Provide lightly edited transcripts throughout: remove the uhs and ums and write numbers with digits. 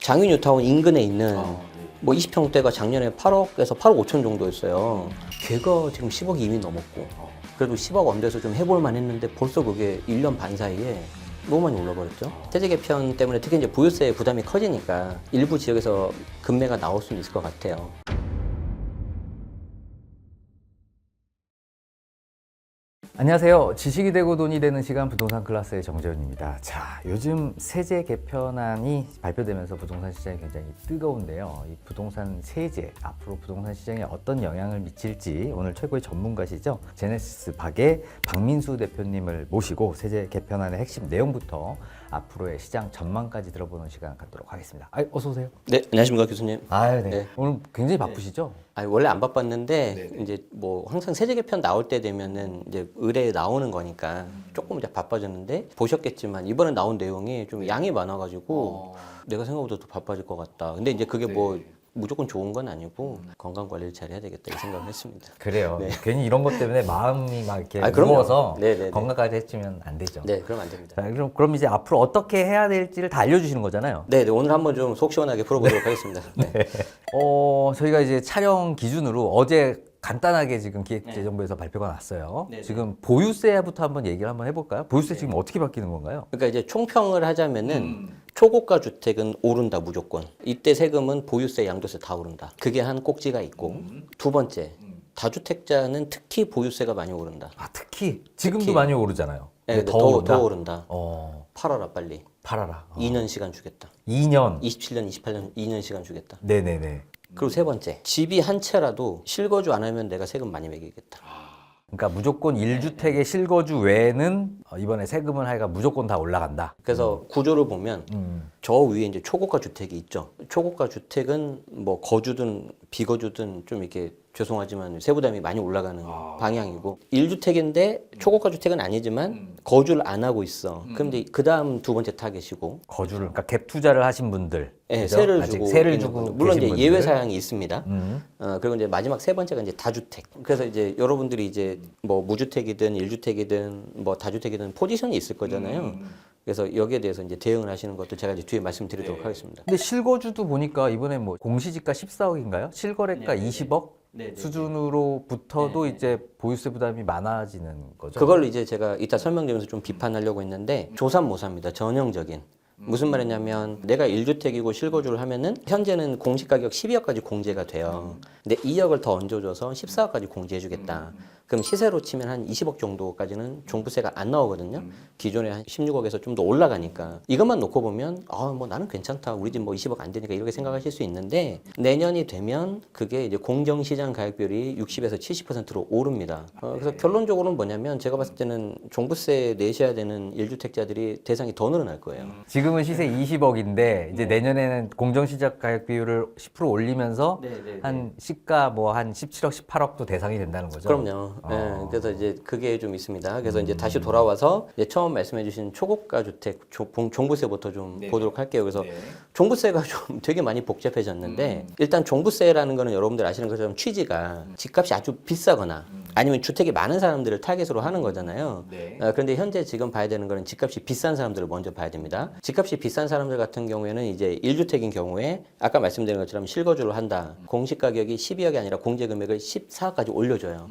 장위 뉴타운 인근에 있는 네. 뭐 20평대가 작년에 8억에서 8억 5천 정도였어요. 걔가 지금 10억이 이미 넘었고 그래도 10억 언더에서 좀 해볼만 했는데 벌써 그게 1년 반 사이에 너무 많이 올라버렸죠. 세제 개편 때문에 특히 이제 보유세 부담이 커지니까 일부 지역에서 급매가 나올 수는 있을 것 같아요. 안녕하세요. 지식이 되고 돈이 되는 시간 부동산 클래스의 정재훈입니다. 자, 요즘 세제 개편안이 발표되면서 부동산 시장이 굉장히 뜨거운데요. 이 부동산 세제, 앞으로 부동산 시장에 어떤 영향을 미칠지 오늘 최고의 전문가시죠. 제네시스 박의 박민수 대표님을 모시고 세제 개편안의 핵심 내용부터 앞으로의 시장 전망까지 들어보는 시간 갖도록 하겠습니다. 어서 오세요. 네, 안녕하십니까 교수님. 네. 네. 오늘 굉장히 바쁘시죠? 원래 안 바빴는데 네네. 이제 뭐 항상 세제 개편 나올 때 되면은 이제 의뢰 나오는 거니까 조금 이제 바빠졌는데 보셨겠지만 이번에 나온 내용이 좀 양이 많아가지고 내가 생각보다 더 바빠질 것 같다. 근데 이제 그게 뭐 무조건 좋은 건 아니고 건강 관리를 잘 해야 되겠다 이 생각을 했습니다. 그래요. 네. 괜히 이런 것 때문에 마음이 막 이렇게 그럼요. 무거워서 네네네. 건강까지 해치면 안 되죠. 네, 그럼 안 됩니다. 자, 그럼 이제 앞으로 어떻게 해야 될지를 다 알려주시는 거잖아요. 네, 오늘 한번 좀 속 시원하게 풀어보도록 하겠습니다. 네. 저희가 이제 촬영 기준으로 어제 간단하게 지금 기획재정부에서 발표가 났어요. 네네. 지금 보유세부터 한번 얘기를 한번 해볼까요? 보유세 지금 어떻게 바뀌는 건가요? 그러니까 이제 총평을 하자면은 초고가 주택은 오른다 무조건. 이때 세금은 보유세, 양도세 다 오른다. 그게 한 꼭지가 있고 두 번째 다주택자는 특히 보유세가 많이 오른다. 특히 지금도 특히. 많이 오르잖아요. 네, 근데 더 오른다. 어, 팔아라 빨리. 팔아라. 2년 시간 주겠다. 2년. 27년, 28년 2년 시간 주겠다. 네네네. 그리고 세 번째 집이 한 채라도 실거주 안 하면 내가 세금 많이 매기겠다. 그러니까 무조건 1주택의 실거주 외에는 이번에 세금을 하여가 무조건 다 올라간다. 그래서 구조를 보면 저 위에 이제 초고가 주택이 있죠. 초고가 주택은 뭐 거주든 비거주든 좀 이렇게 죄송하지만 세부담이 많이 올라가는 방향이고 1주택인데 초고가 주택은 아니지만 거주를 안 하고 있어. 그럼 이제 그 다음 두 번째 타겟이고 거주를 그러니까 갭 투자를 하신 분들, 네, 그죠? 세를 아직 주고 세를 있는 주고 분들. 물론 이제 계신 예외 분들. 사항이 있습니다. 그리고 이제 마지막 세 번째가 이제 다주택. 그래서 이제 여러분들이 이제 뭐 무주택이든 1주택이든 뭐 다주택이든 포지션이 있을 거잖아요. 그래서 여기에 대해서 이제 대응을 하시는 것도 제가 이제 뒤에 말씀드리도록 하겠습니다. 근데 실거주도 보니까 이번에 뭐 공시지가 14억인가요? 실거래가 20억 수준으로부터도 이제 보유세 부담이 많아지는 거죠. 그걸 이제 제가 이따 설명드리면서 좀 비판하려고 했는데 조삼모사입니다. 전형적인. 무슨 말이냐면 내가 1주택이고 실거주를 하면은 현재는 공시가격 12억까지 공제가 돼요. 근데 2억을 더 얹어줘서 14억까지 공제해주겠다. 그럼 시세로 치면 한 20억 정도까지는 종부세가 안 나오거든요. 기존에 한 16억에서 좀 더 올라가니까 이것만 놓고 보면 뭐 나는 괜찮다. 우리 집 뭐 20억 안 되니까 이렇게 생각하실 수 있는데 내년이 되면 그게 이제 공정시장 가격 비율이 60에서 70%로 오릅니다. 그래서 결론적으로는 뭐냐면 제가 봤을 때는 종부세 내셔야 되는 1주택자들이 대상이 더 늘어날 거예요. 지금은 시세 20억인데 이제 내년에는 공정시장 가격 비율을 10% 올리면서 한 시가 뭐 한 17억, 18억도 대상이 된다는 거죠. 그럼요. 네, 그래서 이제 그게 좀 있습니다. 그래서 이제 다시 돌아와서 이제 처음 말씀해주신 초고가 주택 종부세부터 좀 보도록 할게요. 그래서 종부세가 좀 되게 많이 복잡해졌는데 일단 종부세라는 거는 여러분들 아시는 것처럼 취지가 집값이 아주 비싸거나 아니면 주택이 많은 사람들을 타겟으로 하는 거잖아요. 그런데 현재 지금 봐야 되는 거는 집값이 비싼 사람들을 먼저 봐야 됩니다. 집값이 비싼 사람들 같은 경우에는 이제 1주택인 경우에 아까 말씀드린 것처럼 실거주를 한다. 공시가격이 12억이 아니라 공제금액을 14억까지 올려줘요.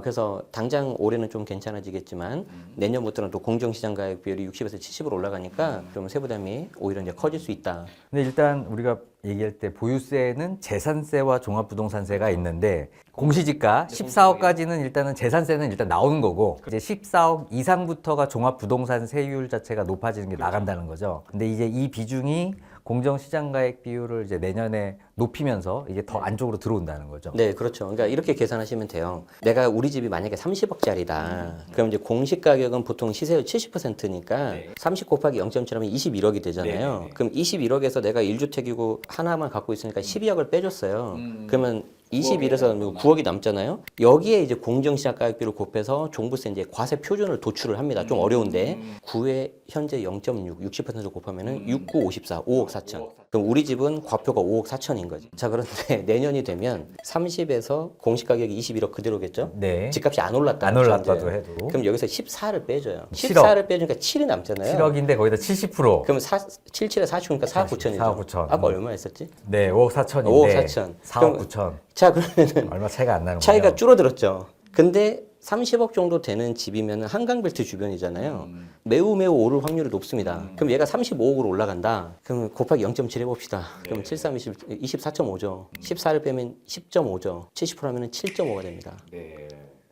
그래서 당장 올해는 좀 괜찮아지겠지만 내년부터는 또 공정시장 가격 비율이 60에서 70으로 올라가니까 좀 세부담이 오히려 이제 커질 수 있다. 근데 일단 우리가 얘기할 때 보유세는 재산세와 종합부동산세가 있는데 공시지가 14억까지는 일단은 재산세는 일단 나오는 거고 이제 14억 이상부터가 종합부동산 세율 자체가 높아지는 게 나간다는 거죠. 근데 이제 이 비중이 공정시장가액 비율을 이제 내년에 높이면서 이게 더 안쪽으로 들어온다는 거죠. 네, 그렇죠. 그러니까 이렇게 계산하시면 돼요. 내가 우리 집이 만약에 30억짜리다. 그럼 이제 공시 가격은 보통 시세율 70%니까 30 곱하기 0.7하면 21억이 되잖아요. 그럼 21억에서 내가 1주택이고 하나만 갖고 있으니까 12억을 빼줬어요. 그러면 21에서 9억이 남잖아요. 여기에 이제 공정시장 가격비를 곱해서 종부세 이제 과세 표준을 도출을 합니다. 좀 어려운데 9에 현재 0.6, 60% 곱하면은 6, 9, 54, 5억 4천. 그럼 우리 집은 과표가 5억 4천인 거지. 자, 그런데 내년이 되면 30에서 공시 가격이 21억 그대로겠죠? 네. 집값이 안 올랐다. 안 올랐다도 해도. 그럼 여기서 14를 빼줘요. 7억. 14를 빼주니까 7이 남잖아요. 7억인데 거기다 70%. 그럼 77에 40이니까 4억 9천이죠. 4억 9천. 아까 얼마 했었지? 네, 5억 4천인데 5억 4천. 4억 9천. 자, 그러면은 얼마 차이가 안 나는 차이가 거예요. 줄어들었죠. 근데 30억 정도 되는 집이면 한강벨트 주변이잖아요. 매우 오를 확률이 높습니다. 그럼 얘가 35억으로 올라간다. 그럼 곱하기 0.7 해봅시다. 그럼 7, 3, 24.5죠. 14를 빼면 10.5죠. 70% 하면 7.5가 됩니다.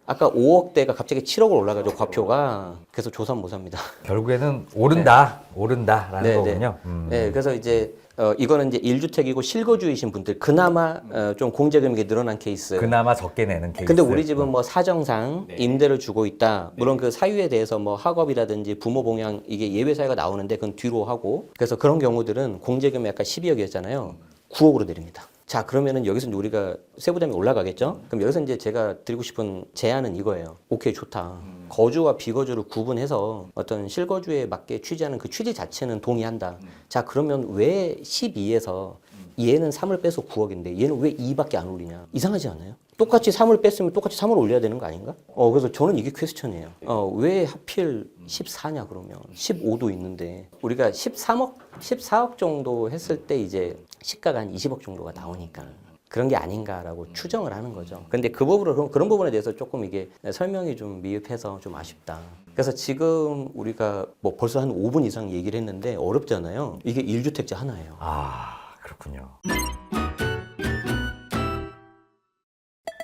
아까 5억대가 갑자기 7억으로 올라가죠. 과표가. 그래서 조선 못 삽니다. 결국에는 오른다라는 네, 거군요. 네, 그래서 이제 이거는 이제 1주택이고 실거주이신 분들 그나마 좀 공제 금액이 늘어난 케이스. 그나마 적게 내는 케이스. 근데 우리 집은 뭐 사정상 임대를 주고 있다. 물론 그 사유에 대해서 뭐 학업이라든지 부모 봉양 이게 예외 사유가 나오는데 그건 뒤로 하고. 그래서 그런 경우들은 공제 금액 아까 12억이었잖아요. 9억으로 내립니다. 자, 그러면은 여기서 이제 우리가 세부담이 올라가겠죠? 그럼 여기서 이제 제가 드리고 싶은 제안은 이거예요. 오케이, 좋다. 거주와 비거주를 구분해서 어떤 실거주에 맞게 취지하는 그 취지 자체는 동의한다. 자, 그러면 왜 12에서 얘는 3을 빼서 9억인데 얘는 왜 2밖에 안 올리냐? 이상하지 않아요? 똑같이 3을 뺐으면 똑같이 3을 올려야 되는 거 아닌가? 그래서 저는 이게 퀘스천이에요. 왜 하필 14냐 그러면 15도 있는데 우리가 14억 정도 했을 때 이제 시가가 한 20억 정도가 나오니까 그런 게 아닌가라고 추정을 하는 거죠. 근데 그 부분으로 그런 부분에 대해서 조금 이게 설명이 좀 미흡해서 좀 아쉽다. 그래서 지금 우리가 뭐 벌써 한 5분 이상 얘기를 했는데 어렵잖아요. 이게 1주택자 하나예요. 아, 그렇군요.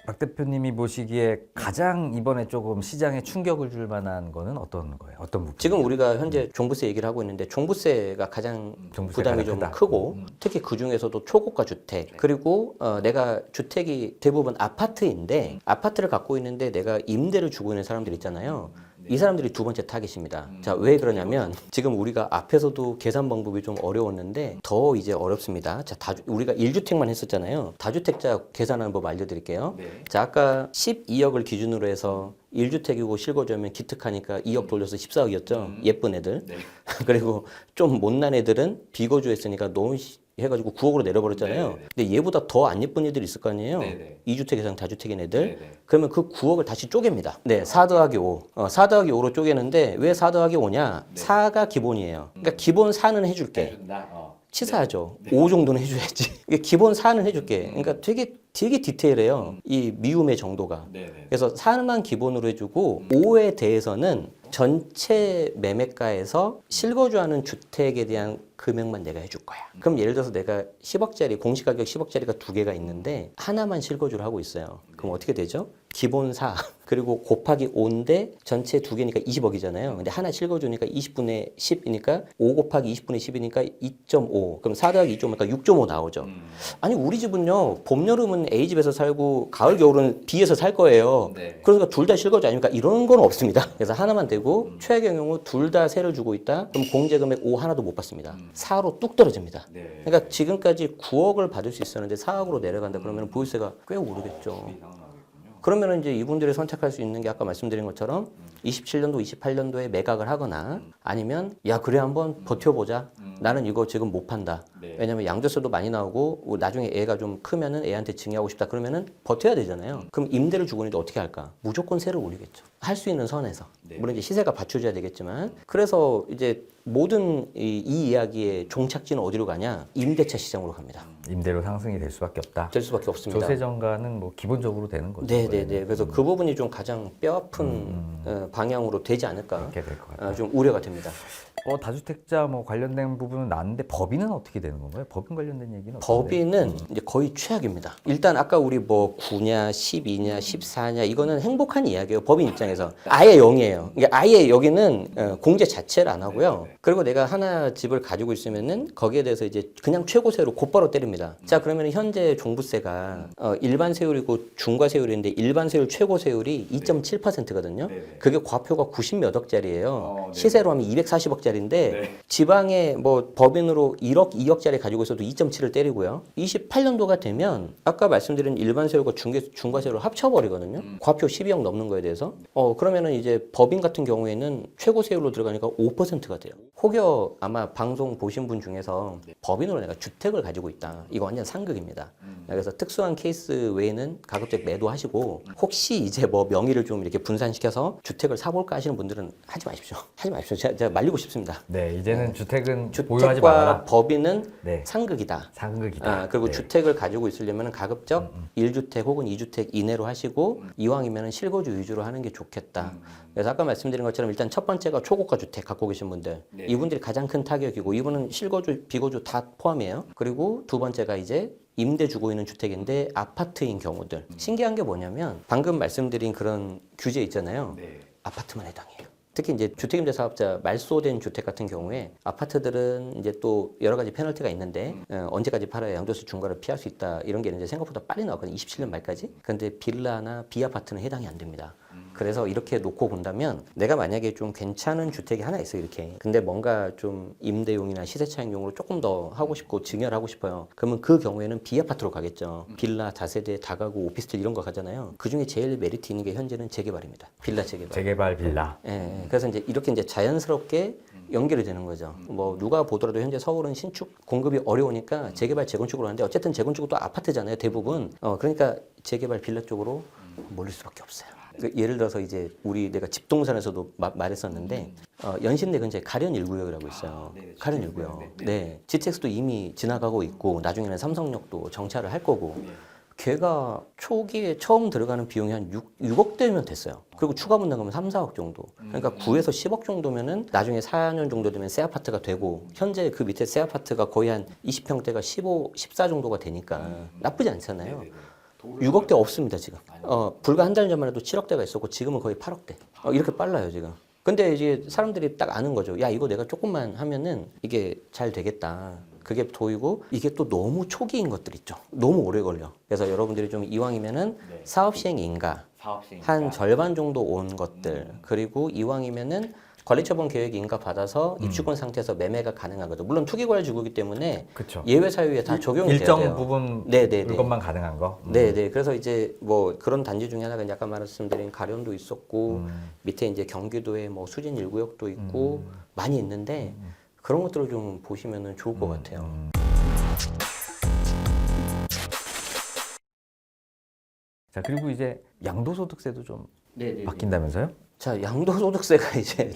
박 대표님이 보시기에 가장 이번에 조금 시장에 충격을 줄 만한 거는 어떤 거예요? 어떤 부분? 지금 우리가 현재 종부세 얘기를 하고 있는데 종부세가 가장 종부세가 부담이 가장 좀 크다. 크고 특히 그 중에서도 초고가 주택 그리고 내가 주택이 대부분 아파트인데 아파트를 갖고 있는데 내가 임대를 주고 있는 사람들 있잖아요. 이 사람들이 두 번째 타깃입니다. 자, 왜 그러냐면 지금 우리가 앞에서도 계산 방법이 좀 어려웠는데 더 이제 어렵습니다. 자, 우리가 1주택만 했었잖아요. 다주택자 계산하는 법 알려드릴게요. 자, 아까 12억을 기준으로 해서 1주택이고 실거주하면 기특하니까 2억 돌려서 14억이었죠. 예쁜 애들. 그리고 좀 못난 애들은 비거주 했으니까 너무 해가지고 9억으로 내려버렸잖아요. 근데 얘보다 더 안 예쁜 애들이 있을 거 아니에요. 2주택 이상 다주택인 애들. 그러면 그 9억을 다시 쪼갭니다. 네, 4 더하기 5. 4 더하기 5로 쪼개는데 왜 4 더하기 5냐? 4가 기본이에요. 그러니까 기본 4는 해줄게. 치사하죠. 5 정도는 해줘야지. 이게 기본 4는 해줄게. 그러니까 되게 디테일해요. 이 미움의 정도가. 그래서 4만 기본으로 해주고 5에 대해서는 전체 매매가에서 실거주하는 주택에 대한 금액만 내가 해줄 거야. 그럼 예를 들어서 내가 10억짜리 공시가격 10억짜리가 두 개가 있는데 하나만 실거주를 하고 있어요. 그럼 어떻게 되죠? 기본 4 그리고 곱하기 5인데 전체 두 개니까 20억이잖아요. 근데 하나 실거주니까 20분의 10이니까 5 곱하기 20분의 10이니까 2.5. 그럼 4 더하기 2.5니까 6.5 나오죠. 아니 우리 집은요. 봄 여름은 A집에서 살고 가을 겨울은 B에서 살 거예요. 그러니까 둘 다 실거주 아닙니까? 이런 건 없습니다. 그래서 하나만 되고 최악의 경우 둘 다 세를 주고 있다. 그럼 공제금액 5 하나도 못 받습니다. 4로 뚝 떨어집니다. 그러니까 지금까지 9억을 받을 수 있었는데 4억으로 내려간다 그러면 보유세가 꽤 오르겠죠. 그러면 이제 이분들이 선택할 수 있는 게 아까 말씀드린 것처럼 27년도, 28년도에 매각을 하거나 아니면 야 그래 한번 버텨보자. 나는 이거 지금 못 판다. 왜냐면 양도세도 많이 나오고 나중에 애가 좀 크면은 애한테 증여하고 싶다. 그러면은 버텨야 되잖아요. 그럼 임대를 주고 있는데 어떻게 할까? 무조건 세를 올리겠죠. 할 수 있는 선에서. 물론 이제 시세가 받쳐줘야 되겠지만 그래서 이제 모든 이 이야기의 종착지는 어디로 가냐? 임대차 시장으로 갑니다. 임대료 상승이 될 수밖에 없다. 될 수밖에 없습니다. 조세 정가는 뭐 기본적으로 되는 거죠. 네네네. 그래서 그 부분이 좀 가장 뼈아픈 방향으로 되지 않을까? 그렇게 될 것 같아요. 좀 우려가 됩니다. 다주택자 뭐 관련된 부분은 나는데 법인은 어떻게 되는 건가요? 법인 관련된 얘기는 법인은 이제 거의 최악입니다. 일단 아까 우리 뭐 9냐, 12냐, 14냐 이거는 행복한 이야기예요. 법인 입장에서 아예 0이에요. 그러니까 아예 여기는 공제 자체를 안 하고요. 그리고 내가 하나 집을 가지고 있으면은 거기에 대해서 이제 그냥 최고세로 곧바로 때립니다. 자 그러면 현재 종부세가 일반 세율이고 중과 세율인데 일반 세율 최고 세율이 2.7%거든요. 그게 과표가 90몇 억짜리예요. 시세로 하면 240억짜리 2억짜리인데 지방에 뭐 법인으로 1억, 2억짜리 가지고 있어도 2.7을 때리고요. 28년도가 되면 아까 말씀드린 일반 세율과 중과세율을 합쳐버리거든요. 과표 12억 넘는 거에 대해서. 그러면은 이제 법인 같은 경우에는 최고 세율로 들어가니까 5%가 돼요. 혹여 아마 방송 보신 분 중에서 법인으로 내가 주택을 가지고 있다. 이거 완전 상극입니다. 그래서 특수한 케이스 외에는 가급적 매도하시고 혹시 이제 뭐 명의를 좀 이렇게 분산시켜서 주택을 사볼까 하시는 분들은 하지 마십시오. 하지 마십시오. 제가 말리고 싶습니다. 네, 이제는 주택은 보유하지 말아라. 주택과 법인은 네. 상극이다. 상극이다. 그리고 네. 주택을 가지고 있으려면 가급적 1주택 혹은 2주택 이내로 하시고 이왕이면 실거주 위주로 하는 게 좋겠다. 그래서 아까 말씀드린 것처럼 일단 첫 번째가 초고가 주택 갖고 계신 분들. 이분들이 가장 큰 타격이고 이분은 실거주, 비거주 다 포함이에요. 그리고 두 번째가 이제 임대 주고 있는 주택인데 아파트인 경우들. 신기한 게 뭐냐면 방금 말씀드린 그런 규제 있잖아요. 아파트만 해당해요. 특히 이제 주택임대 사업자 말소된 주택 같은 경우에 아파트들은 이제 또 여러 가지 페널티가 있는데 언제까지 팔아야 양도세 중과를 피할 수 있다 이런 게 이제 생각보다 빨리 나왔거든요. 27년 말까지. 근데 빌라나 비아파트는 해당이 안 됩니다. 그래서 이렇게 놓고 본다면 내가 만약에 좀 괜찮은 주택이 하나 있어요 이렇게. 근데 뭔가 좀 임대용이나 시세차익용으로 조금 더 하고 싶고 증여를 하고 싶어요. 그러면 그 경우에는 비아파트로 가겠죠. 빌라, 다세대, 다가구, 오피스텔 이런 거 가잖아요. 그중에 제일 메리트 있는 게 현재는 재개발입니다. 빌라 재개발. 재개발 빌라. 예. 그래서 이제 이렇게 이제 자연스럽게 연결이 되는 거죠. 뭐 누가 보더라도 현재 서울은 신축 공급이 어려우니까 재개발 재건축으로 하는데 어쨌든 재건축은 또 아파트잖아요 대부분. 그러니까 재개발 빌라 쪽으로 몰릴 수밖에 없어요. 예를 들어서 이제 내가 집동산에서도 말했었는데 연신내 근처에 가련 1구역이라고 있어요. 가련 1구역. 네. GTX도 이미 지나가고 있고 나중에는 삼성역도 정차를 할 거고. 걔가 초기에 처음 들어가는 비용이 한 6억대면 됐어요. 그리고 추가 분담 가면 3, 4억 정도. 그러니까 9에서 10억 정도면은 나중에 4년 정도 되면 새 아파트가 되고 현재 그 밑에 새 아파트가 거의 한 20평대가 15, 14 정도가 되니까 나쁘지 않잖아요. 6억대 없습니다 지금. 불과 한 달 전만 해도 7억대가 있었고 지금은 거의 8억대. 이렇게 빨라요 지금. 근데 이제 사람들이 딱 아는 거죠. 야 이거 내가 조금만 하면은 이게 잘 되겠다. 그게 보이고 이게 또 너무 초기인 것들 있죠. 너무 오래 걸려. 그래서 여러분들이 좀 이왕이면은 사업 시행 인가 한 절반 정도 온 것들 그리고 이왕이면은 관리처분 계획 인가 받아서 입주권 상태에서 매매가 가능하거든요. 물론 투기과열지구이기 때문에 그쵸. 예외 사유에 다 적용이 돼야 돼요. 일정 부분 물건만 가능한 거. 네네. 그래서 이제 뭐 그런 단지 중에 하나가 약간 말씀드린 가련도 있었고 밑에 이제 경기도에 뭐 수진 1구역도 있고 많이 있는데 그런 것들을 좀 보시면은 좋을 것 같아요. 자 그리고 이제 양도소득세도 좀 네네. 바뀐다면서요? 자, 양도소득세가 이제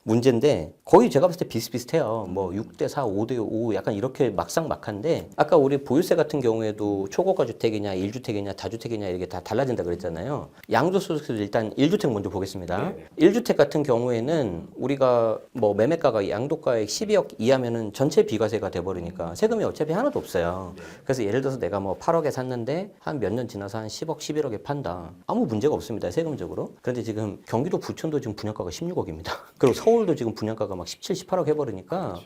문제인데 거의 제가 봤을 때 비슷비슷해요. 뭐 6대 4, 5대 5 약간 이렇게 막상막한데 아까 우리 보유세 같은 경우에도 초고가 주택이냐, 1주택이냐, 다주택이냐 이게 다 달라진다 그랬잖아요. 양도소득세도 일단 1주택 먼저 보겠습니다. 1주택 같은 경우에는 우리가 뭐 매매가가 양도가액 12억 이하면은 전체 비과세가 돼버리니까 세금이 어차피 하나도 없어요. 그래서 예를 들어서 내가 뭐 8억에 샀는데 한 몇 년 지나서 한 10억, 11억에 판다. 아무 문제가 없습니다. 세금적으로. 그런데 지금 경기도 부천도 지금 분양가가 16억입니다. 그리고 서울도 지금 분양가가 막 17, 18억 해버리니까,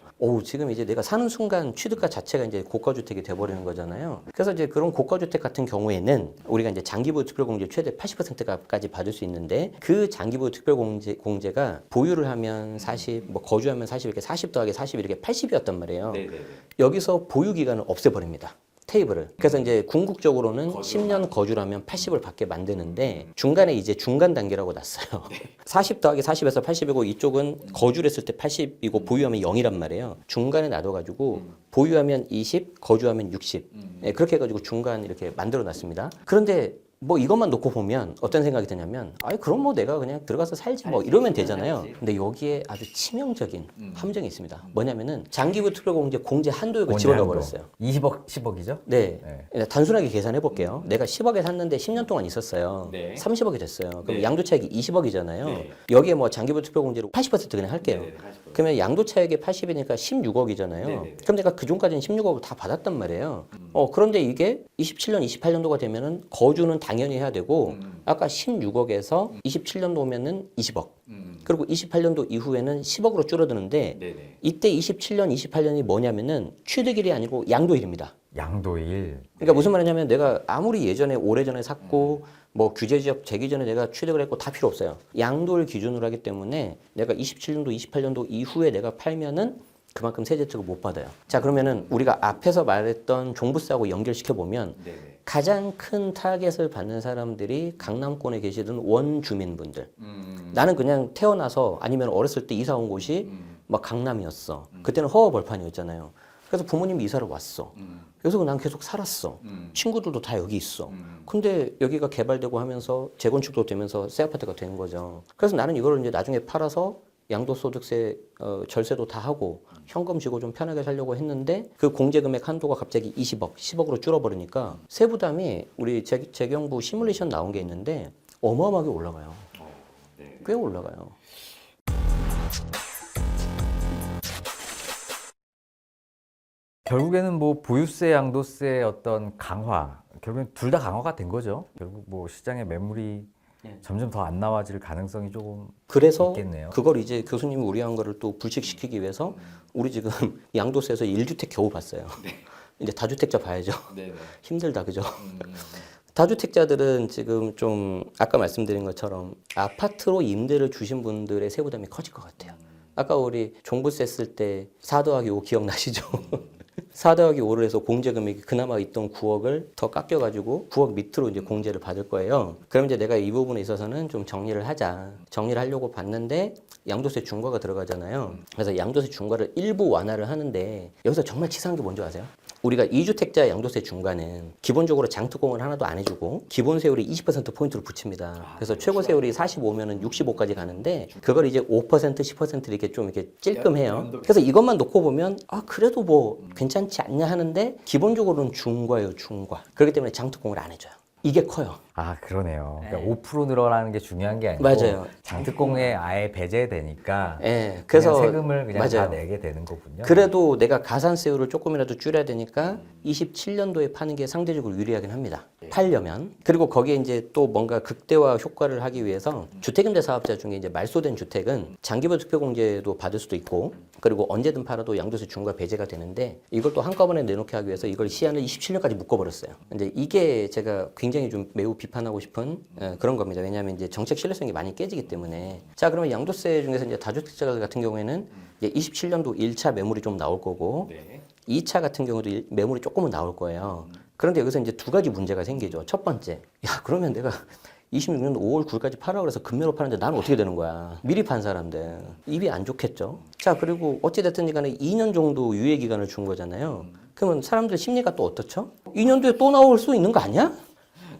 지금 이제 내가 사는 순간 취득가 자체가 이제 고가주택이 돼버리는 거잖아요. 그래서 이제 그런 고가주택 같은 경우에는 우리가 이제 장기보유 특별공제 최대 80%까지 받을 수 있는데 그 장기보유 특별공제가 보유를 하면 40, 뭐 거주하면 40 이렇게 40 더하기 40 이렇게 80이었단 말이에요. 여기서 보유 기간을 없애버립니다. 테이블을. 그래서 이제 궁극적으로는 10년 거주라면 80을 받게 만드는데 중간에 이제 중간 단계라고 놨어요. 40 더하기 40에서 80이고 이쪽은 거주를 했을 때 80이고 보유하면 0이란 말이에요. 중간에 놔둬가지고 보유하면 20, 거주하면 60. 네, 그렇게 해가지고 중간 이렇게 만들어 놨습니다. 그런데 뭐 이것만 놓고 보면 어떤 생각이 드냐면 그럼 뭐 내가 그냥 들어가서 살지 뭐 이러면 되잖아요. 근데 여기에 아주 치명적인 함정이 있습니다. 뭐냐면은 장기보유 특별공제 공제 한도액을 집어넣어 버렸어요. 20억, 10억이죠? 네. 단순하게 계산해 볼게요. 내가 10억에 샀는데 10년 동안 있었어요. 30억이 됐어요. 그럼 양도차익이 20억이잖아요. 여기에 뭐 장기보유 특별공제로 80% 그냥 할게요. 그러면 양도차익이 80이니까 16억이잖아요. 그럼 내가 그전까지는 16억을 다 받았단 말이에요. 그런데 이게 27년, 28년도가 되면은 거주는 당연히 해야 되고 아까 16억에서 27년도면은 20억. 그리고 28년도 이후에는 10억으로 줄어드는데 이때 27년, 28년이 뭐냐면은 취득일이 아니고 양도일입니다. 양도일. 그러니까 무슨 말이냐면 내가 아무리 예전에 오래전에 샀고 뭐 규제 지역 재기 전에 내가 취득을 했고 다 필요 없어요. 양도일 기준으로 하기 때문에 내가 27년도, 28년도 이후에 내가 팔면은 그만큼 세제 혜택을 못 받아요. 자, 그러면은 우리가 앞에서 말했던 종부세하고 연결시켜 보면 가장 큰 타겟을 받는 사람들이 강남권에 계시던 원주민분들. 나는 그냥 태어나서 아니면 어렸을 때 이사 온 곳이 막 강남이었어. 그때는 허허벌판이었잖아요. 그래서 부모님이 이사를 왔어. 그래서 난 계속 살았어. 친구들도 다 여기 있어. 근데 여기가 개발되고 하면서 재건축도 되면서 새 아파트가 되는 거죠. 그래서 나는 이거를 이제 나중에 팔아서 양도소득세 절세도 다 하고 현금 쥐고 좀 편하게 살려고 했는데 그 공제금액 한도가 갑자기 20억, 10억으로 줄어버리니까 세부담이 우리 재경부 시뮬레이션 나온 게 있는데 어마어마하게 올라가요. 꽤 올라가요. 결국에는 뭐 보유세, 양도세 어떤 강화, 결국엔 둘 다 강화가 된 거죠. 결국 뭐 시장에 매물이 점점 더 안 나와질 가능성이 조금 그래서 있겠네요. 그걸 이제 교수님이 우려한 거를 또 불식시키기 위해서 우리 지금 양도세에서 1주택 겨우 봤어요. 이제 다주택자 봐야죠. 힘들다, 그죠? 다주택자들은 지금 좀 아까 말씀드린 것처럼 아파트로 임대를 주신 분들의 세부담이 커질 것 같아요. 아까 우리 종부세 쓸 때 4 더하기 5 기억나시죠? 4 더하기 5를 해서 공제금액이 그나마 있던 9억을 더 깎여가지고 9억 밑으로 이제 공제를 받을 거예요. 그럼 이제 내가 이 부분에 있어서는 좀 정리를 하자. 정리를 하려고 봤는데 양도세 중과가 들어가잖아요. 그래서 양도세 중과를 일부 완화를 하는데 여기서 정말 치사한 게 뭔지 아세요? 우리가 2주택자 양도세 중과는 기본적으로 장특공을 하나도 안 해주고 기본 세율이 20%포인트로 붙입니다. 그래서 최고 세율이 45면은 65까지 가는데 그걸 이제 5%, 10% 이렇게 좀 이렇게 찔끔해요. 그래서 이것만 놓고 보면 아 그래도 뭐 괜찮지 않냐 하는데 기본적으로는 중과예요, 중과. 그렇기 때문에 장특공을 안 해줘요. 이게 커요. 아, 그러네요. 그러니까 5% 늘어나는 게 중요한 게 아니고 맞아요. 장특공에 아예 배제되니까 네, 그래서 그냥 세금을 그냥 다 맞아요. 내게 되는 거군요. 그래도 내가 가산세율을 조금이라도 줄여야 되니까 27년도에 파는 게 상대적으로 유리하긴 합니다. 팔려면. 그리고 거기에 이제 또 뭔가 극대화 효과를 하기 위해서 주택임대 사업자 중에 이제 말소된 주택은 장기부 투표공제도 받을 수도 있고 그리고 언제든 팔아도 양도세 중과 배제가 되는데 이걸 또 한꺼번에 내놓게 하기 위해서 이걸 시한을 27년까지 묶어버렸어요. 근데 이게 제가 굉장히 좀 매우 비판하고 싶은 그런 겁니다. 왜냐하면 이제 정책 신뢰성이 많이 깨지기 때문에. 자, 그러면 양도세 중에서 이제 다주택자 같은 경우에는 이제 27년도 1차 매물이 좀 나올 거고 2차 같은 경우도 매물이 조금은 나올 거예요. 그런데 여기서 이제 두 가지 문제가 생기죠. 첫 번째, 야 그러면 내가 26년 5월 9일까지 팔아 그래서 금매로 파는데 나는 어떻게 되는 거야? 미리 판 사람들 입이 안 좋겠죠. 자, 그리고 어찌됐든 간에 2년 정도 유예 기간을 준 거잖아요. 그러면 사람들 심리가 또 어떻죠? 2년 뒤에 또 나올 수 있는 거 아니야?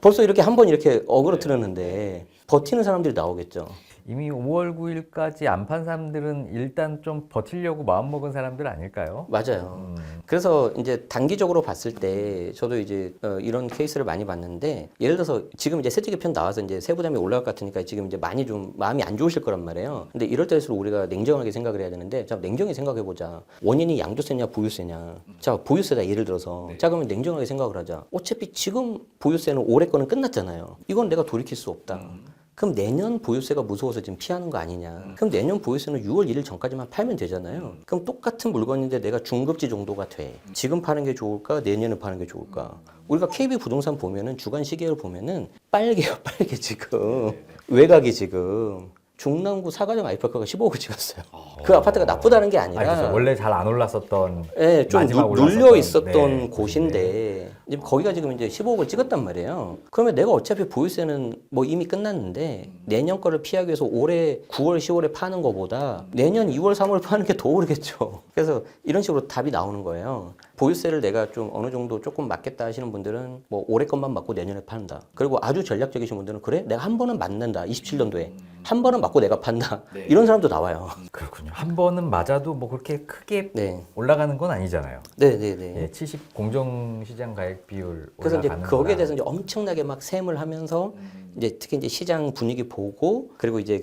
벌써 이렇게 한 번 이렇게 어그러뜨렸는데 버티는 사람들이 나오겠죠. 이미 5월 9일까지 안 판 사람들은 일단 좀 버티려고 마음먹은 사람들 아닐까요? 맞아요. 그래서 이제 단기적으로 봤을 때 저도 이제 이런 케이스를 많이 봤는데 예를 들어서 지금 이제 세제 개편 나와서 이제 세부담이 올라갈 것 같으니까 지금 이제 많이 좀 마음이 안 좋으실 거란 말이에요. 근데 이럴 때일수록 우리가 냉정하게 생각을 해야 되는데 자, 냉정히 생각해 보자. 원인이 양도세냐 보유세냐. 자, 보유세다 예를 들어서. 자, 그러면 냉정하게 생각을 하자. 어차피 지금 보유세는 올해 거는 끝났잖아요. 이건 내가 돌이킬 수 없다. 그럼 내년 보유세가 무서워서 지금 피하는 거 아니냐. 그럼 내년 보유세는 6월 1일 전까지만 팔면 되잖아요. 그럼 똑같은 물건인데 내가 중급지 정도가 돼. 지금 파는 게 좋을까? 내년에 파는 게 좋을까? 우리가 KB 부동산 보면은 주간 시계를 보면은 빨개요, 빨개 지금. 외곽이 지금. 중랑구 사가정 아이파크가 15억을 찍었어요. 그 아파트가 나쁘다는 게 아니라 그렇죠. 원래 잘 안 올랐었던 네, 좀 마지막 눌려 올랐었던, 있었던 곳인데 이제 거기가 지금 이제 15억을 찍었단 말이에요. 그러면 내가 어차피 보유세는 뭐 이미 끝났는데 내년 거를 피하기 위해서 올해 9월, 10월에 파는 거보다 내년 2월, 3월 파는 게 더 오르겠죠. 그래서 이런 식으로 답이 나오는 거예요. 보유세를 내가 좀 어느 정도 조금 맞겠다 하시는 분들은 뭐 올해 것만 맞고 내년에 판다. 그리고 아주 전략적이신 분들은 그래? 내가 한 번은 맞는다. 27년도에. 한 번은 맞고 내가 판다. 이런 사람도 나와요. 그렇군요. 한 번은 맞아도 뭐 그렇게 크게 네. 올라가는 건 아니잖아요. 네네네. 예, 70 공정시장 가액 비율 그래서 이제 올라가는 거기에 거랑. 대해서 이제 엄청나게 막 셈을 하면서 이제 특히 이제 시장 분위기 보고 그리고 이제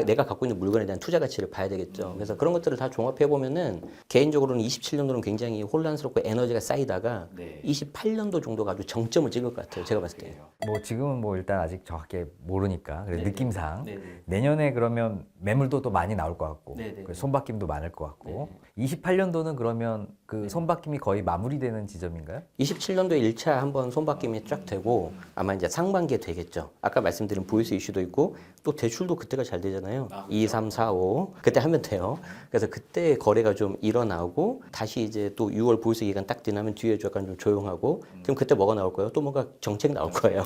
내가 갖고 있는 물건에 대한 투자 가치를 봐야 되겠죠. 그래서 그런 것들을 다 종합해 보면은 개인적으로는 27년도는 굉장히 혼란스럽고 에너지가 쌓이다가 28년도 정도가 아주 정점을 찍을 것 같아요. 제가 봤을 때. 뭐 지금은 뭐 일단 아직 정확하게 모르니까 그래 느낌상 내년에 그러면 매물도 또 많이 나올 것 같고 그 손바뀜도 많을 것 같고 28년도는 그러면 그 손바뀜이 거의 마무리되는 지점인가요? 27년도에 1차 한번 손바뀜이 쫙 되고 아마 이제 상반기에 되겠죠. 아까 말씀드린 보이스 이슈도 있고 또 대출도 그때가 잘 되잖아요. 2, 3, 4, 5 그때 하면 돼요. 그래서 그때 거래가 좀 일어나고 다시 이제 또 6월 보이스 기간 딱 지나면 뒤에 약간 좀 조용하고 그럼 그때 뭐가 나올 거예요? 또 뭔가 정책 나올 거예요.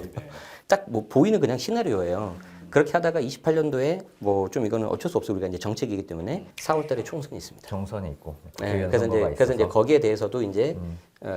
딱 뭐 보이는 그냥 시나리오예요. 그렇게 하다가 28년도에 뭐 좀 이거는 어쩔 수 없어 우리가 이제 정책이기 때문에 4월달에 총선이 있습니다. 정선이 있고. 네, 그래서 이제 거기에 대해서도 이제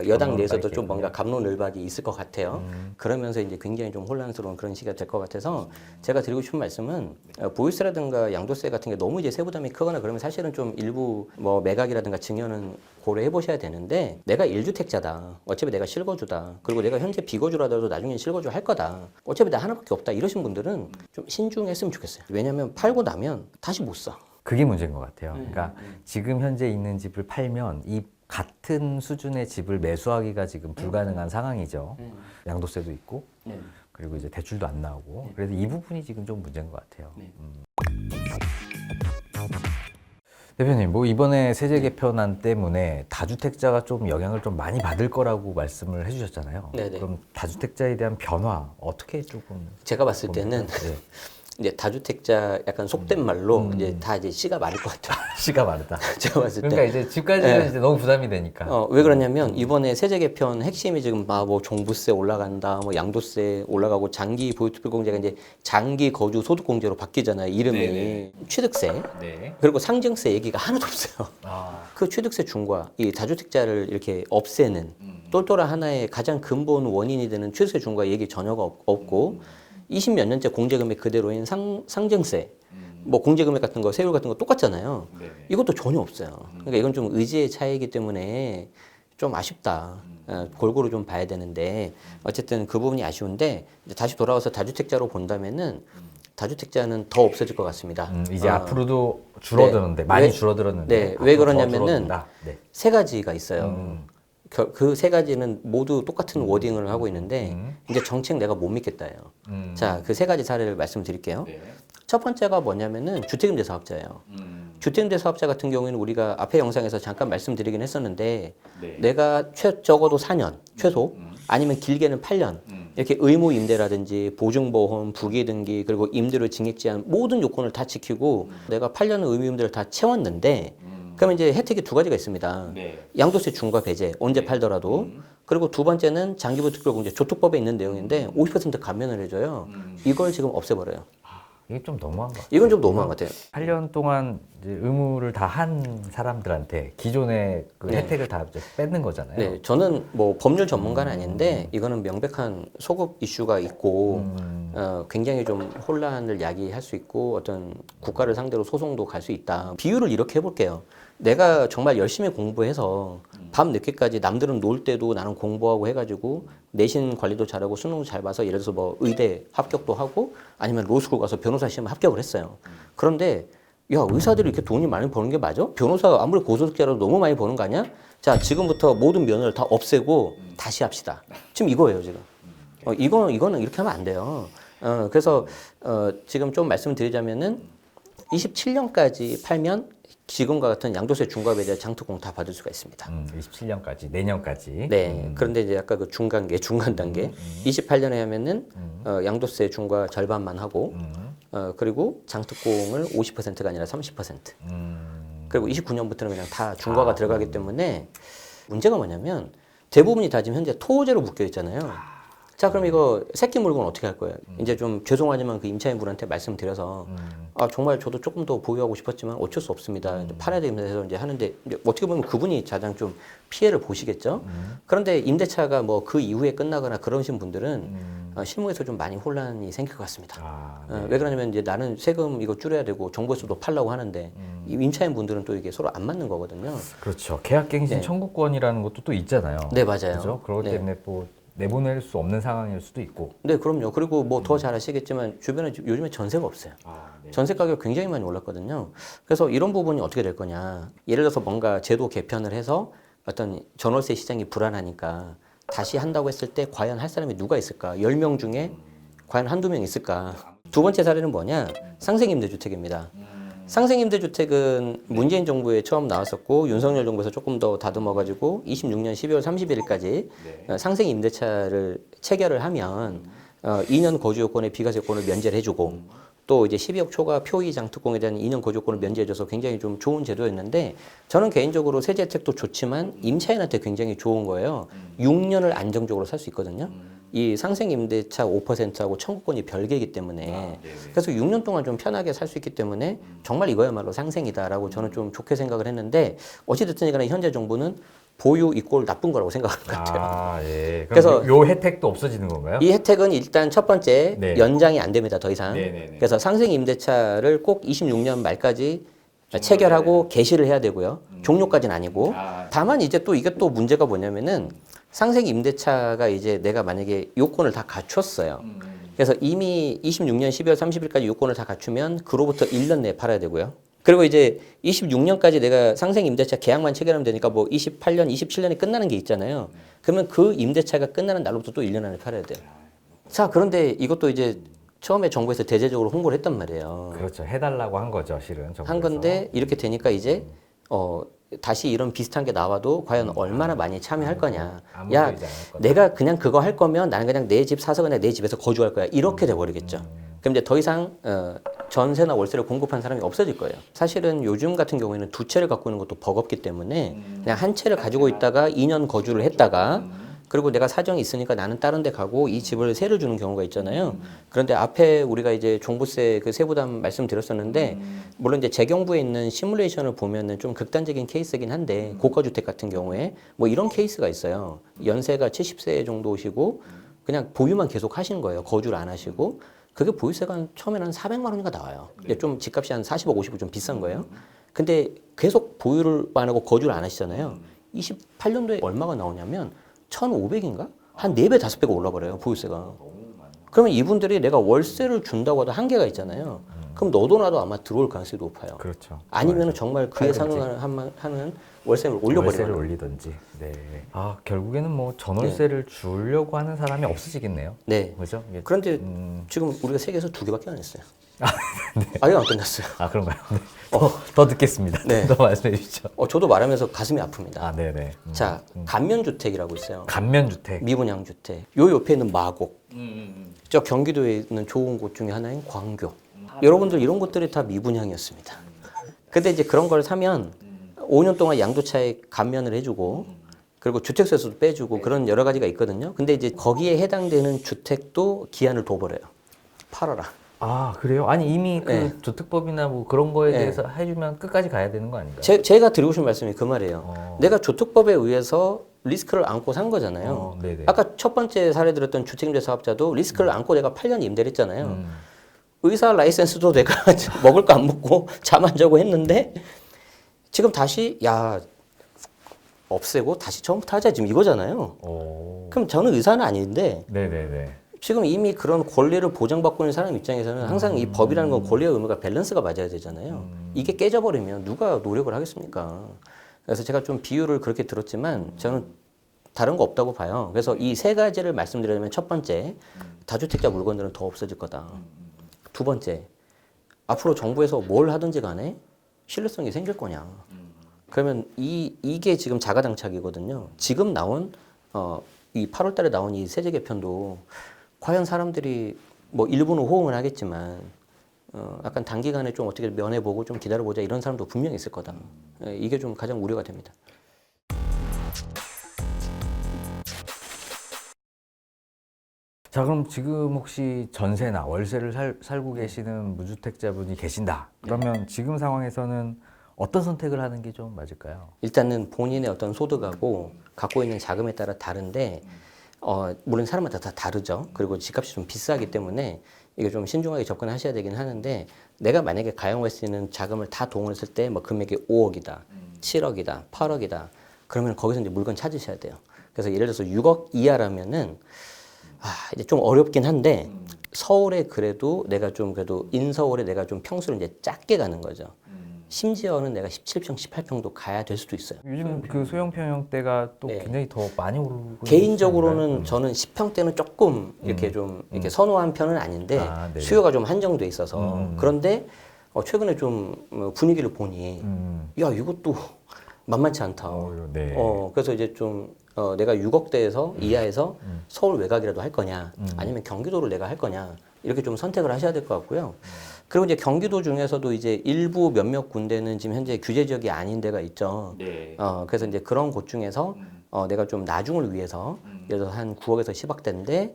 여당 내에서도 좀 뭔가 갑론을박이 있을 것 같아요. 그러면서 이제 굉장히 좀 혼란스러운 그런 시기가 될 것 같아서 제가 드리고 싶은 말씀은 보이스라든가 양도세 같은 게 너무 이제 세부담이 크거나 그러면 사실은 좀 일부 뭐 매각이라든가 증여는 고려해 보셔야 되는데 내가 1주택자다. 어차피 내가 실거주다. 그리고 내가 현재 비거주라도 나중에 실거주 할 거다. 어차피 나 하나밖에 없다. 이러신 분들은 좀 신중했으면 좋겠어요. 왜냐하면 팔고 나면 다시 못 사. 그게 문제인 것 같아요. 그러니까 지금 현재 있는 집을 팔면 이 같은 수준의 집을 매수하기가 지금 불가능한 상황이죠. 양도세도 있고 그리고 이제 대출도 안 나오고 그래서 이 부분이 지금 좀 문제인 것 같아요. 대표님, 뭐 이번에 세제 개편안 때문에 다주택자가 좀 영향을 좀 많이 받을 거라고 말씀을 해주셨잖아요. 네네. 그럼 다주택자에 대한 변화 어떻게 조금 제가 봤을 때는 네. 이제 다주택자 약간 속된 말로 이제 다 이제 씨가 마를 것 같아요. 씨가 마르다. 제가 봤을 때. 그러니까 이제 집까지는 네. 이제 너무 부담이 되니까. 왜 그러냐면 이번에 세제 개편 핵심이 지금 뭐 종부세 올라간다, 뭐 양도세 올라가고 장기 보유투표공제가 이제 장기 거주 소득공제로 바뀌잖아요. 이름이 네네. 취득세 네. 그리고 상증세 얘기가 하나도 없어요. 아. 그 취득세 중과 이 다주택자를 이렇게 없애는 똘똘한 하나의 가장 근본 원인이 되는 취득세 중과 얘기 전혀가 없고 20몇 년째 공제금액 그대로인 상증세 뭐 공제금액 같은 거, 세율 같은 거 똑같잖아요. 네네. 이것도 전혀 없어요. 그러니까 이건 좀 의지의 차이이기 때문에 좀 아쉽다. 골고루 좀 봐야 되는데 어쨌든 그 부분이 아쉬운데 이제 다시 돌아와서 다주택자로 본다면은 다주택자는 더 없어질 것 같습니다. 이제 앞으로도 줄어드는데 네. 많이 왜- 줄어들었는데 네. 앞으로 왜 더 그러냐면은 줄어든다. 네. 세 가지가 있어요. 그 세 가지는 모두 똑같은 워딩을 하고 있는데 이제 정책 내가 못 믿겠다예요. 자, 그 세 가지 사례를 말씀드릴게요. 네. 첫 번째가 뭐냐면은 주택임대 사업자예요. 주택임대 사업자 같은 경우에는 우리가 앞에 영상에서 잠깐 말씀드리긴 했었는데 네. 내가 적어도 4년 최소 아니면 길게는 8년 이렇게 의무 임대라든지 보증보험, 부기등기 그리고 임대료 증액 제한 모든 요건을 다 지키고 내가 8년 의무 임대를 다 채웠는데 그러면 이제 혜택이 두 가지가 있습니다. 네. 양도세 중과 배제 언제 팔더라도 그리고 두 번째는 장기보특별공제 조특법에 있는 내용인데 50% 감면을 해줘요. 이걸 지금 없애버려요. 이게 좀 너무한 것 같아요. 이건 좀 너무한 것 같아요. 8년 동안 이제 의무를 다 한 사람들한테 기존의 그 네. 혜택을 다 이제 뺏는 거잖아요. 네, 저는 뭐 법률 전문가는 아닌데 이거는 명백한 소급 이슈가 있고 굉장히 좀 혼란을 야기할 수 있고 어떤 국가를 상대로 소송도 갈 수 있다. 비유를 이렇게 해볼게요. 내가 정말 열심히 공부해서 밤 늦게까지 남들은 놀 때도 나는 공부하고 해가지고 내신 관리도 잘하고 수능도 잘 봐서 예를 들어서 뭐 의대 합격도 하고 아니면 로스쿨 가서 변호사 시험 합격을 했어요. 그런데 야, 의사들이 이렇게 돈이 많이 버는 게 맞아? 변호사가 아무리 고소득자라도 너무 많이 버는 거 아니야? 자, 지금부터 모든 면을 다 없애고 다시 합시다. 지금 이거예요, 지금. 이거는 이렇게 하면 안 돼요. 그래서 지금 좀 말씀드리자면은 27년까지 팔면 지금과 같은 양도세 중과 배제 장특공 다 받을 수가 있습니다. 27년까지, 내년까지. 네. 그런데 이제 아까 그 중간 단계 28년에 하면은 양도세 중과 절반만 하고 그리고 장특공을 50%가 아니라 30%. 그리고 29년부터는 그냥 다 중과가 들어가기 때문에 문제가 뭐냐면 대부분이 다 지금 현재 토호제로 묶여 있잖아요. 자, 그럼 이거 새끼 물건 어떻게 할 거예요? 이제 좀 죄송하지만 그 임차인분한테 말씀드려서 아, 정말 저도 조금 더 보유하고 싶었지만 어쩔 수 없습니다. 팔아야 되면서 이제 하는데 이제 어떻게 보면 그분이 가장 좀 피해를 보시겠죠. 그런데 임대차가 뭐 그 이후에 끝나거나 그러신 분들은 실무에서 좀 많이 혼란이 생길 것 같습니다. 왜 그러냐면 이제 나는 세금 이거 줄여야 되고 정부에서도 팔라고 하는데 이 임차인 분들은 또 이게 서로 안 맞는 거거든요. 그렇죠. 계약갱신 네. 청구권이라는 것도 또 있잖아요. 네, 맞아요. 그렇죠. 그렇기 네. 때문에 뭐 내보낼 수 없는 상황일 수도 있고. 네, 그럼요. 그리고 뭐 더 잘 아시겠지만 주변에 요즘에 전세가 없어요. 네. 전세 가격 굉장히 많이 올랐거든요. 그래서 이런 부분이 어떻게 될 거냐. 예를 들어서 뭔가 제도 개편을 해서 어떤 전월세 시장이 불안하니까 다시 한다고 했을 때 과연 할 사람이 누가 있을까? 10명 중에 과연 한두 명 있을까? 두 번째 사례는 뭐냐? 상생임대주택입니다. 상생 임대주택은 문재인 정부에 처음 나왔었고 윤석열 정부에서 조금 더 다듬어가지고 26년 12월 31일까지 상생 임대차를 체결을 하면 2년 거주 요건의 비과세 요건을 면제를 해주고 또 이제 12억 초과 표의장 특공에 대한 2년 거주 요건을 면제해줘서 굉장히 좀 좋은 제도였는데 저는 개인적으로 세제 혜택도 좋지만 임차인한테 굉장히 좋은 거예요. 6년을 안정적으로 살 수 있거든요. 이 상생 임대차 5%하고 청구권이 별개이기 때문에 그래서 6년 동안 좀 편하게 살 수 있기 때문에 정말 이거야말로 상생이다라고 저는 좀 좋게 생각을 했는데 어찌됐든 간에 현재 정부는 보유 이꼴 나쁜 거라고 생각하는 것 같아요. 아, 예. 그래서 요 혜택도 없어지는 건가요? 이 혜택은 일단 첫 번째 네. 연장이 안 됩니다. 더 이상. 그래서 상생 임대차를 꼭 26년 말까지 체결하고 개시를 해야 되고요. 종료까지는 아니고. 다만 이제 또 이게 또 문제가 뭐냐면은 상생 임대차가 이제 내가 만약에 요건을 다 갖췄어요. 그래서 이미 26년 12월 30일까지 요건을 다 갖추면 그로부터 1년 내에 팔아야 되고요. 그리고 이제 26년까지 내가 상생 임대차 계약만 체결하면 되니까 뭐 28년, 27년이 끝나는 게 있잖아요. 그러면 그 임대차가 끝나는 날로부터 또 1년 안에 팔아야 돼요. 자, 그런데 이것도 이제 처음에 정부에서 대대적으로 홍보를 했단 말이에요. 그렇죠. 해달라고 한 거죠, 실은. 정부에서. 한 건데 이렇게 되니까 이제 다시 이런 비슷한 게 나와도 과연 얼마나 많이 참여할 거냐. 야, 내가 그냥 그거 할 거면 나는 그냥 내 집 사서 그냥 내 집에서 거주할 거야. 이렇게 돼버리겠죠. 그럼 이제 더 이상 전세나 월세를 공급하는 사람이 없어질 거예요. 사실은 요즘 같은 경우에는 두 채를 갖고 있는 것도 버겁기 때문에 그냥 한 채를 가지고 있다가 2년 거주를 했다가 그리고 내가 사정이 있으니까 나는 다른 데 가고 이 집을 세를 주는 경우가 있잖아요. 그런데 앞에 우리가 이제 종부세 그 세부담 말씀드렸었는데 물론 이제 재경부에 있는 시뮬레이션을 보면은 좀 극단적인 케이스긴 한데 고가주택 같은 경우에 뭐 이런 케이스가 있어요. 연세가 70세 정도시고 그냥 보유만 계속 하시는 거예요. 거주를 안 하시고. 그게 보유세가 처음에는 한 400만 원인가 나와요. 근데 좀 집값이 한 40억, 50억 좀 비싼 거예요. 근데 계속 보유를 안 하고 거주를 안 하시잖아요. 28년도에 얼마가 나오냐면 1,500인가? 한 4배, 5배가 올라버려요, 보유세가. 그러면 이분들이 내가 월세를 준다고 해도 한계가 있잖아요. 그럼 너도 나도 아마 들어올 가능성이 높아요. 그렇죠. 아니면 정말 그에 상응하는 월세를 올려버리는 월세를 올리든지. 네. 아, 결국에는 뭐 전월세를 주려고 하는 사람이 없어지겠네요. 네. 그죠? 이게 그런데 지금 우리가 세계에서 2개밖에 안 했어요. 아예 안 끝났어요. 아, 그런가요? 네. 더 듣겠습니다. 네. 더 말씀해 주시죠. 저도 말하면서 가슴이 아픕니다. 아, 네네. 자, 감면주택이라고 있어요. 감면주택. 미분양주택. 요 옆에 있는 마곡. 저 경기도에 있는 좋은 곳 중에 하나인 광교. 여러분들 이런 곳들이 다 미분양이었습니다. 근데 이제 그런 걸 사면 5년 동안 양도차익 감면을 해주고 그리고 주택세에서도 빼주고 그런 여러 가지가 있거든요. 근데 이제 거기에 해당되는 주택도 기한을 둬버려요. 팔아라. 아, 그래요? 아니 이미 그 네. 주택법이나 뭐 그런 거에 네. 대해서 해주면 끝까지 가야 되는 거 아닌가요? 제가 드리고 싶은 말씀이 그 말이에요. 내가 주택법에 의해서 리스크를 안고 산 거잖아요. 네네. 아까 첫 번째 사례 들었던 주택임대 사업자도 리스크를 안고 내가 8년 임대를 했잖아요. 의사 라이센스도 내가 먹을 거 안 먹고 잠 안 자고 했는데 지금 다시 야 없애고 다시 처음부터 하자 지금 이거잖아요. 그럼 저는 의사는 아닌데 네네네. 지금 이미 그런 권리를 보장받고 있는 사람 입장에서는 항상 이 법이라는 건 권리와 의무가 밸런스가 맞아야 되잖아요. 이게 깨져버리면 누가 노력을 하겠습니까? 그래서 제가 좀 비유를 그렇게 들었지만 저는 다른 거 없다고 봐요. 그래서 이 세 가지를 말씀드리자면 첫 번째, 다주택자 물건들은 더 없어질 거다. 두 번째, 앞으로 정부에서 뭘 하든지 간에 신뢰성이 생길 거냐. 그러면 이게 지금 자가당착이거든요. 지금 나온 이 8월 달에 나온 이 세제 개편도 과연 사람들이 뭐 일부는 호응을 하겠지만 약간 단기간에 좀 어떻게 면해보고 좀 기다려보자 이런 사람도 분명히 있을 거다. 이게 좀 가장 우려가 됩니다. 자, 그럼 지금 혹시 전세나 월세를 살고 계시는 무주택자분이 계신다. 그러면 지금 상황에서는 어떤 선택을 하는 게 좀 맞을까요? 일단은 본인의 어떤 소득하고 갖고 있는 자금에 따라 다른데 물론 사람마다 다 다르죠. 그리고 집값이 좀 비싸기 때문에 이게 좀 신중하게 접근하셔야 되긴 하는데 내가 만약에 가용할 수 있는 자금을 다 동원했을 때 뭐 금액이 5억이다, 7억이다, 8억이다 그러면 거기서 이제 물건 찾으셔야 돼요. 그래서 예를 들어서 6억 이하라면은 이제 좀 어렵긴 한데 서울에 그래도 내가 좀 그래도 인서울에 내가 좀 평수를 이제 작게 가는 거죠. 심지어는 내가 17평, 18평도 가야 될 수도 있어요. 요즘 그 소형 평형대가 또 네. 굉장히 더 많이 오르고 개인적으로는 저는 10평대는 조금 이렇게 좀 이렇게 선호한 편은 아닌데 네네. 수요가 좀 한정돼 있어서 그런데 최근에 좀 분위기를 보니 야 이것도 만만치 않다. 네. 그래서 이제 좀 내가 6억대에서 이하에서 서울 외곽이라도 할 거냐, 아니면 경기도를 내가 할 거냐 이렇게 좀 선택을 하셔야 될 것 같고요. 그리고 이제 경기도 중에서도 이제 일부 몇몇 군데는 지금 현재 규제 지역이 아닌 데가 있죠. 네. 그래서 이제 그런 곳 중에서 내가 좀 나중을 위해서 예를 들어서 한 9억에서 10억대인데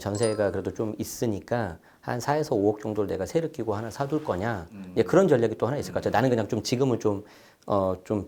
전세가 그래도 좀 있으니까 한 4에서 5억 정도를 내가 세를 끼고 하나 사둘 거냐. 예, 그런 전략이 또 하나 있을 것 같아요. 나는 그냥 좀 지금은 좀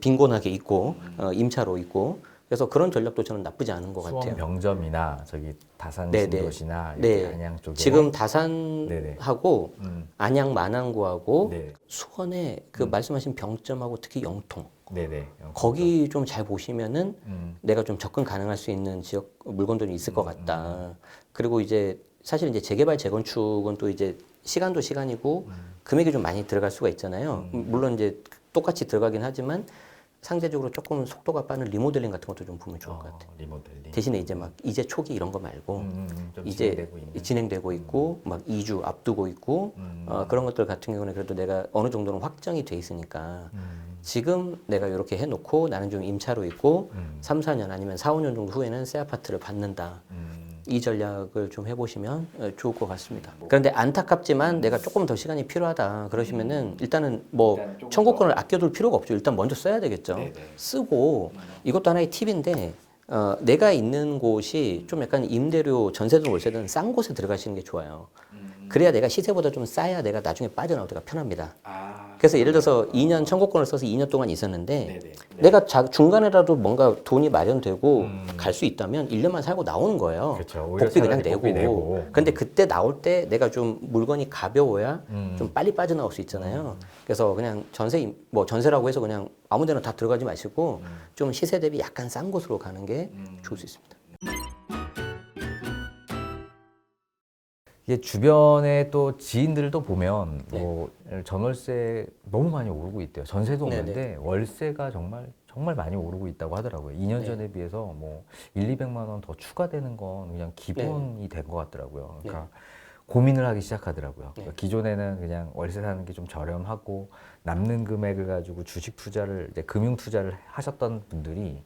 빈곤하게 있고, 임차로 있고. 그래서 그런 전략도 저는 나쁘지 않은 것 같아요. 수원 병점이나 저기 다산 네네. 신도시나 네. 안양 쪽에 지금 다산하고 안양 만안구하고 네. 수원에 그 말씀하신 병점하고 특히 영통. 네네. 거기 좀 잘 보시면은 내가 좀 접근 가능할 수 있는 지역 물건들이 있을 것 같다. 그리고 이제 사실 이제 재개발 재건축은 또 이제 시간도 시간이고 금액이 좀 많이 들어갈 수가 있잖아요. 물론 이제 똑같이 들어가긴 하지만 상대적으로 조금 속도가 빠른 리모델링 같은 것도 좀 보면 좋을 것 같아요. 리모델링. 대신에 이제 막 이제 초기 이런 거 말고 좀 이제 진행되고 있고 막 2주 앞두고 있고 그런 것들 같은 경우는 그래도 내가 어느 정도는 확정이 돼 있으니까 지금 내가 이렇게 해놓고 나는 좀 임차로 있고 3, 4년 아니면 4, 5년 정도 후에는 새 아파트를 받는다. 이 전략을 좀 해보시면 좋을 것 같습니다. 그런데 안타깝지만 내가 조금 더 시간이 필요하다 그러시면은 일단은 뭐 청구권을 아껴둘 필요가 없죠. 일단 먼저 써야 되겠죠. 네네. 쓰고 이것도 하나의 팁인데 내가 있는 곳이 좀 약간 임대료 전세든 월세든 싼 곳에 들어가시는 게 좋아요. 그래야 내가 시세보다 좀 싸야 내가 나중에 빠져나올 때가 편합니다. 그래서 예를 들어서 2년 청구권을 써서 2년 동안 있었는데 네네. 내가 중간에라도 뭔가 돈이 마련되고 갈 수 있다면 1년만 살고 나오는 거예요. 그렇죠. 오히려 복비 그냥 차라리 복비 내고. 근데 그때 나올 때 내가 좀 물건이 가벼워야 좀 빨리 빠져나올 수 있잖아요. 그래서 그냥 전세라고 해서 그냥 아무 데나 다 들어가지 마시고 좀 시세 대비 약간 싼 곳으로 가는 게 좋을 수 있습니다. 이게 주변에 또 지인들도 보면 뭐 전월세 너무 많이 오르고 있대요. 전세도 네네. 오르는데 월세가 정말 많이 오르고 있다고 하더라고요. 2년 네. 전에 비해서 뭐 1, 200만 원 더 추가되는 건 그냥 기본이 된 것 같더라고요. 그러니까 고민을 하기 시작하더라고요. 그러니까 기존에는 그냥 월세 사는 게 좀 저렴하고 남는 금액을 가지고 주식 투자를 이제 금융 투자를 하셨던 분들이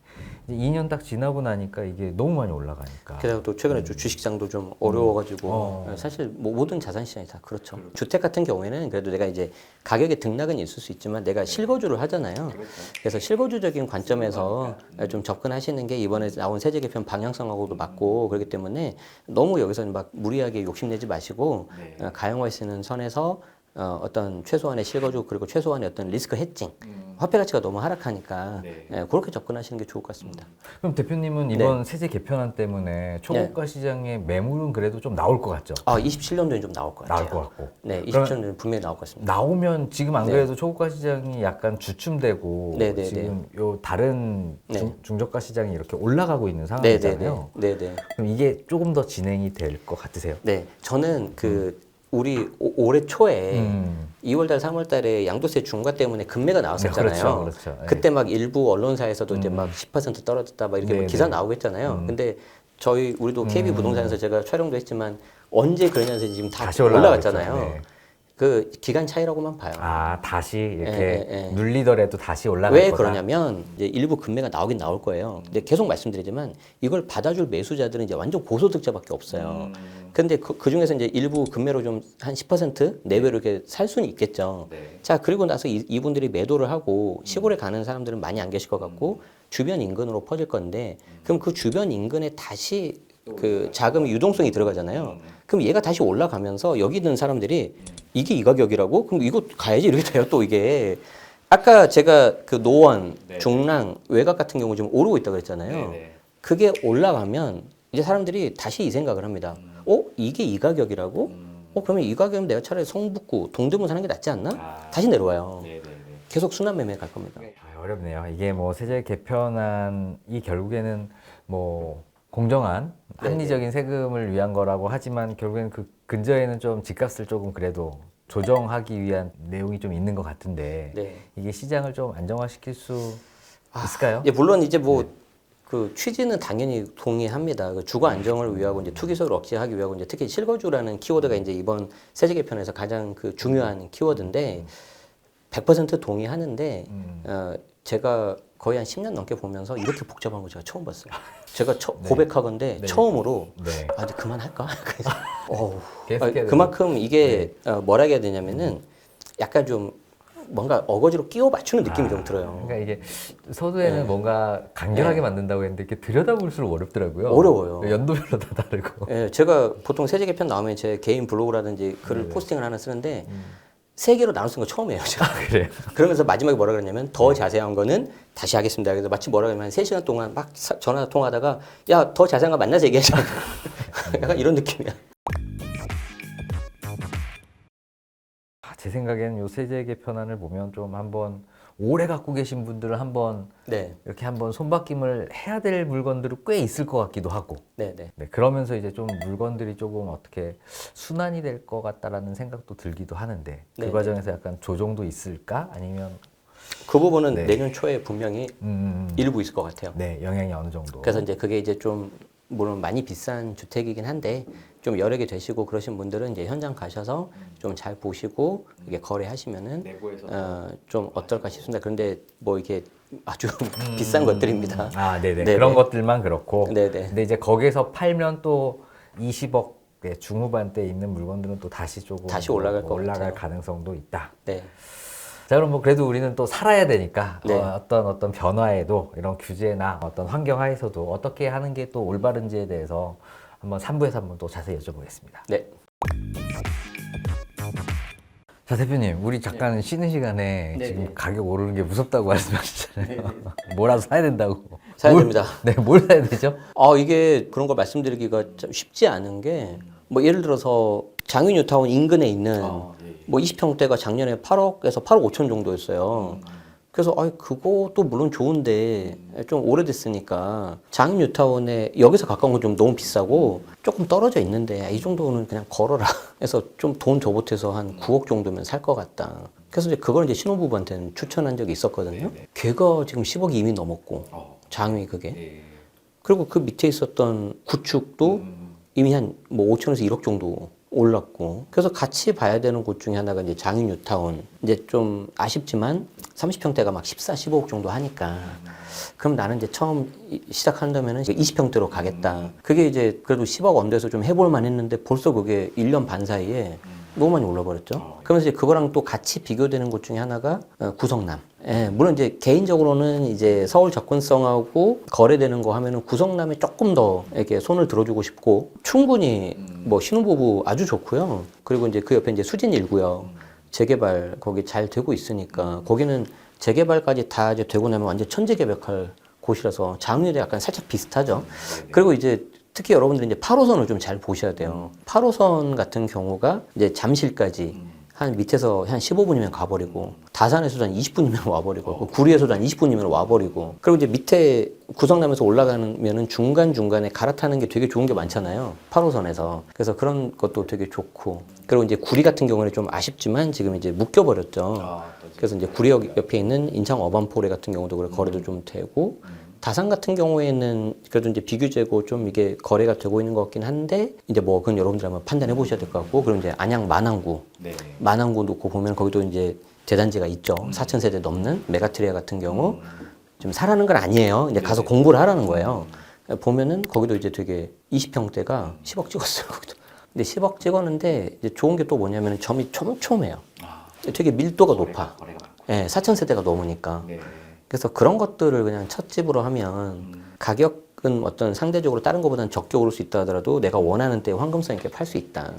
이제 2년 딱 지나고 나니까 이게 너무 많이 올라가니까. 게다가 또 최근에 좀 주식시장도 좀 어려워가지고 사실 뭐 모든 자산시장이 다 그렇죠. 주택 같은 경우에는 그래도 내가 이제 가격의 등락은 있을 수 있지만 내가 실거주를 하잖아요. 그래서 실거주적인 관점에서 좀 접근하시는 게 이번에 나온 세제 개편 방향성하고도 맞고 그렇기 때문에 너무 여기서는 막 무리하게 욕심내지 마시고 가용화시는 선에서 어떤 최소한의 실거주 그리고 최소한의 어떤 리스크 해칭 화폐 가치가 너무 하락하니까 그렇게 접근하시는 게 좋을 것 같습니다. 그럼 대표님은 이번 세제 개편안 때문에 초고가 시장의 매물은 그래도 좀 나올 것 같죠? 27년도에 좀 나올 것 같아요. 나올 것 같고. 네, 27년도에 분명히 나올 것 같습니다. 나오면 지금 안 그래도 초고가 시장이 약간 주춤되고 지금 요 다른 중저가 시장이 이렇게 올라가고 있는 상황이잖아요. 네네. 그럼 이게 조금 더 진행이 될 것 같으세요? 네, 저는 우리 올해 초에 2월달, 3월달에 양도세 중과 때문에 금매가 나왔었잖아요. 그렇죠. 그때 막 일부 언론사에서도 이제 막 10% 떨어졌다 막 이렇게 막 기사 나오고 했잖아요. 근데 우리도 KB 부동산에서 제가 촬영도 했지만 언제 그러냐면서 지금 다시 올라갔잖아요. 그 기간 차이라고만 봐요. 다시 이렇게 눌리더라도 다시 올라갈 왜 거다. 그러냐면 이제 일부 금매가 나오긴 나올 거예요. 근데 계속 말씀드리지만 이걸 받아줄 매수자들은 이제 완전 고소득자밖에 없어요. 근데 그 중에서 이제 일부 금매로 좀 한 10% 내외로 이렇게 살 수는 있겠죠. 자, 그리고 나서 이분들이 매도를 하고 시골에 가는 사람들은 많이 안 계실 것 같고 주변 인근으로 퍼질 건데 그럼 그 주변 인근에 다시 그 자금의 유동성이 들어가잖아요. 그럼 얘가 다시 올라가면서 여기 있는 사람들이 이게 이 가격이라고? 그럼 이거 가야지 이렇게 돼요 또 이게. 아까 제가 그 노원, 중랑, 외곽 같은 경우 지금 오르고 있다고 그랬잖아요. 그게 올라가면 이제 사람들이 다시 이 생각을 합니다. 이게 이 가격이라고? 그러면 이 가격이면 내가 차라리 성북구, 동대문 사는 게 낫지 않나? 다시 내려와요. 계속 순환 매매 갈 겁니다. 어렵네요. 이게 뭐 세제 개편안이 결국에는 뭐 공정한 합리적인 세금을 위한 거라고 하지만 결국에는 그 근저에는 좀 집값을 조금 그래도 조정하기 위한 내용이 좀 있는 것 같은데 이게 시장을 좀 안정화시킬 수 있을까요? 물론 이제 뭐 그 취지는 당연히 동의합니다. 그 주거 안정을 위하고 이제 투기소를 억제하기 위하고 이제 특히 실거주라는 키워드가 이제 이번 세제 개편에서 가장 그 중요한 키워드인데 100% 동의하는데 제가 거의 한 10년 넘게 보면서 이렇게 복잡한 거 제가 처음 봤어요. 제가 고백하건데 처음으로 아 이제 그만할까? 그래서 그만큼 이게 뭐라 해야 되냐면은 약간 좀 뭔가 어거지로 끼워 맞추는 느낌이 좀 들어요. 그러니까 이게 서두에는 뭔가 간결하게 만든다고 했는데 이렇게 들여다볼수록 어렵더라고요. 어려워요. 연도별로 다 다르고. 제가 보통 세제 개편 나오면 제 개인 블로그라든지 글을 포스팅을 하나 쓰는데 세 개로 나눠 쓴 거 처음이에요. 제가. 그래요? 그러면서 마지막에 뭐라 그랬냐면 더 자세한 거는 다시 하겠습니다. 그래서 마치 뭐라 그러면 3시간 동안 막 전화 통화하다가 야, 더 자세한 거 만나서 얘기하자. 약간 이런 느낌이야. 제 생각에는 요 세제 개편안을 보면 좀 한번 오래 갖고 계신 분들은 한번 이렇게 한번 손바뀜을 해야 될 물건들이 꽤 있을 것 같기도 하고 그러면서 이제 좀 물건들이 조금 어떻게 순환이 될 것 같다라는 생각도 들기도 하는데 그 과정에서 약간 조정도 있을까? 아니면 그 부분은 내년 초에 분명히 일부 있을 것 같아요. 영향이 어느 정도. 그래서 이제 그게 이제 좀 물론 많이 비싼 주택이긴 한데 좀 여러 개 되시고 그러신 분들은 이제 현장 가셔서 좀 잘 보시고 이게 거래하시면은 좀 어떨까 싶습니다. 그런데 뭐 이게 아주 비싼 것들입니다. 그런 것들만 그렇고. 근데 이제 거기서 팔면 또 20억 중후반대에 있는 물건들은 또 다시 조금 다시 올라갈 가능성도 있다. 자, 그럼 뭐 그래도 우리는 또 살아야 되니까 어떤 변화에도 이런 규제나 어떤 환경 하에서도 어떻게 하는 게 또 올바른지에 대해서 한번 3부에서 한번 또 자세히 여쭤보겠습니다. 자, 대표님, 우리 잠깐 쉬는 시간에 지금 가격 오르는 게 무섭다고 말씀하셨잖아요. 뭐라도 사야 된다고. 사야 됩니다. 뭘 사야 되죠? 이게 그런 걸 말씀드리기가 참 쉽지 않은 게 뭐 예를 들어서 장윤뉴타운 인근에 있는 뭐 20평대가 작년에 8억에서 8억 5천 정도였어요. 그래서 그것도 물론 좋은데 좀 오래됐으니까 장윤뉴타운에 여기서 가까운 건 좀 너무 비싸고 조금 떨어져 있는데 이 정도는 그냥 걸어라. 해서 좀 돈 더 보태서 한 9억 정도면 살 것 같다. 그래서 이제 그걸 이제 신혼부부한테는 추천한 적이 있었거든요. 걔가 지금 10억이 이미 넘었고 장위 그게. 그리고 그 밑에 있었던 구축도 이미 한 뭐 5천에서 1억 정도 올랐고. 그래서 같이 봐야 되는 곳 중에 하나가 이제 장윤뉴타운. 이제 좀 아쉽지만 30평대가 막 14, 15억 정도 하니까. 그럼 나는 이제 처음 시작한다면은 20평대로 가겠다. 그게 이제 그래도 10억 언더에서 좀 해볼만 했는데 벌써 그게 1년 반 사이에 너무 많이 올라버렸죠. 그러면서 이제 그거랑 또 같이 비교되는 곳 중에 하나가 구성남. 물론 이제 개인적으로는 이제 서울 접근성하고 거래되는 거 하면은 구성남에 조금 더 이렇게 손을 들어주고 싶고 충분히 뭐 신혼부부 아주 좋고요. 그리고 이제 그 옆에 이제 수진 1구역 재개발 거기 잘 되고 있으니까 거기는 재개발까지 다 이제 되고 나면 완전 천재개벽할 곳이라서 장르에 약간 살짝 비슷하죠. 그리고 이제 특히 여러분들이 이제 8호선을 좀 잘 보셔야 돼요. 8호선 같은 경우가 이제 잠실까지 한 밑에서 한 15분이면 가버리고 다산에서도 한 20분이면 와버리고 구리에서도 한 20분이면 와버리고 그리고 이제 밑에 구성남에서 올라가면은 중간중간에 갈아타는 게 되게 좋은 게 많잖아요. 8호선에서. 그래서 그런 것도 되게 좋고 그리고 이제 구리 같은 경우는 좀 아쉽지만 지금 이제 묶여버렸죠. 그래서 이제 구리역 옆에 있는 인창 어반포레 같은 경우도 그래 거래도 좀 되고 다산 같은 경우에는 그래도 이제 비규제고 좀 이게 거래가 되고 있는 것 같긴 한데 이제 뭐 그건 여러분들 한번 판단해 보셔야 될 것 같고 그리고 이제 안양 만안구 만안구 놓고 보면 거기도 이제 대단지가 있죠. 4,000세대 넘는 메가트리아 같은 경우 좀 사라는 건 아니에요. 이제 가서 공부를 하라는 거예요. 보면은 거기도 이제 되게 20평대가 10억 찍었어요. 거기도. 근데 10억 찍었는데 이제 좋은 게 또 뭐냐면 점이 촘촘해요. 되게 밀도가 높아. 4,000세대가 넘으니까. 그래서 그런 것들을 그냥 첫 집으로 하면 가격은 어떤 상대적으로 다른 것보다는 적게 오를 수 있다 하더라도 내가 원하는 때 황금성 있게 팔 수 있다.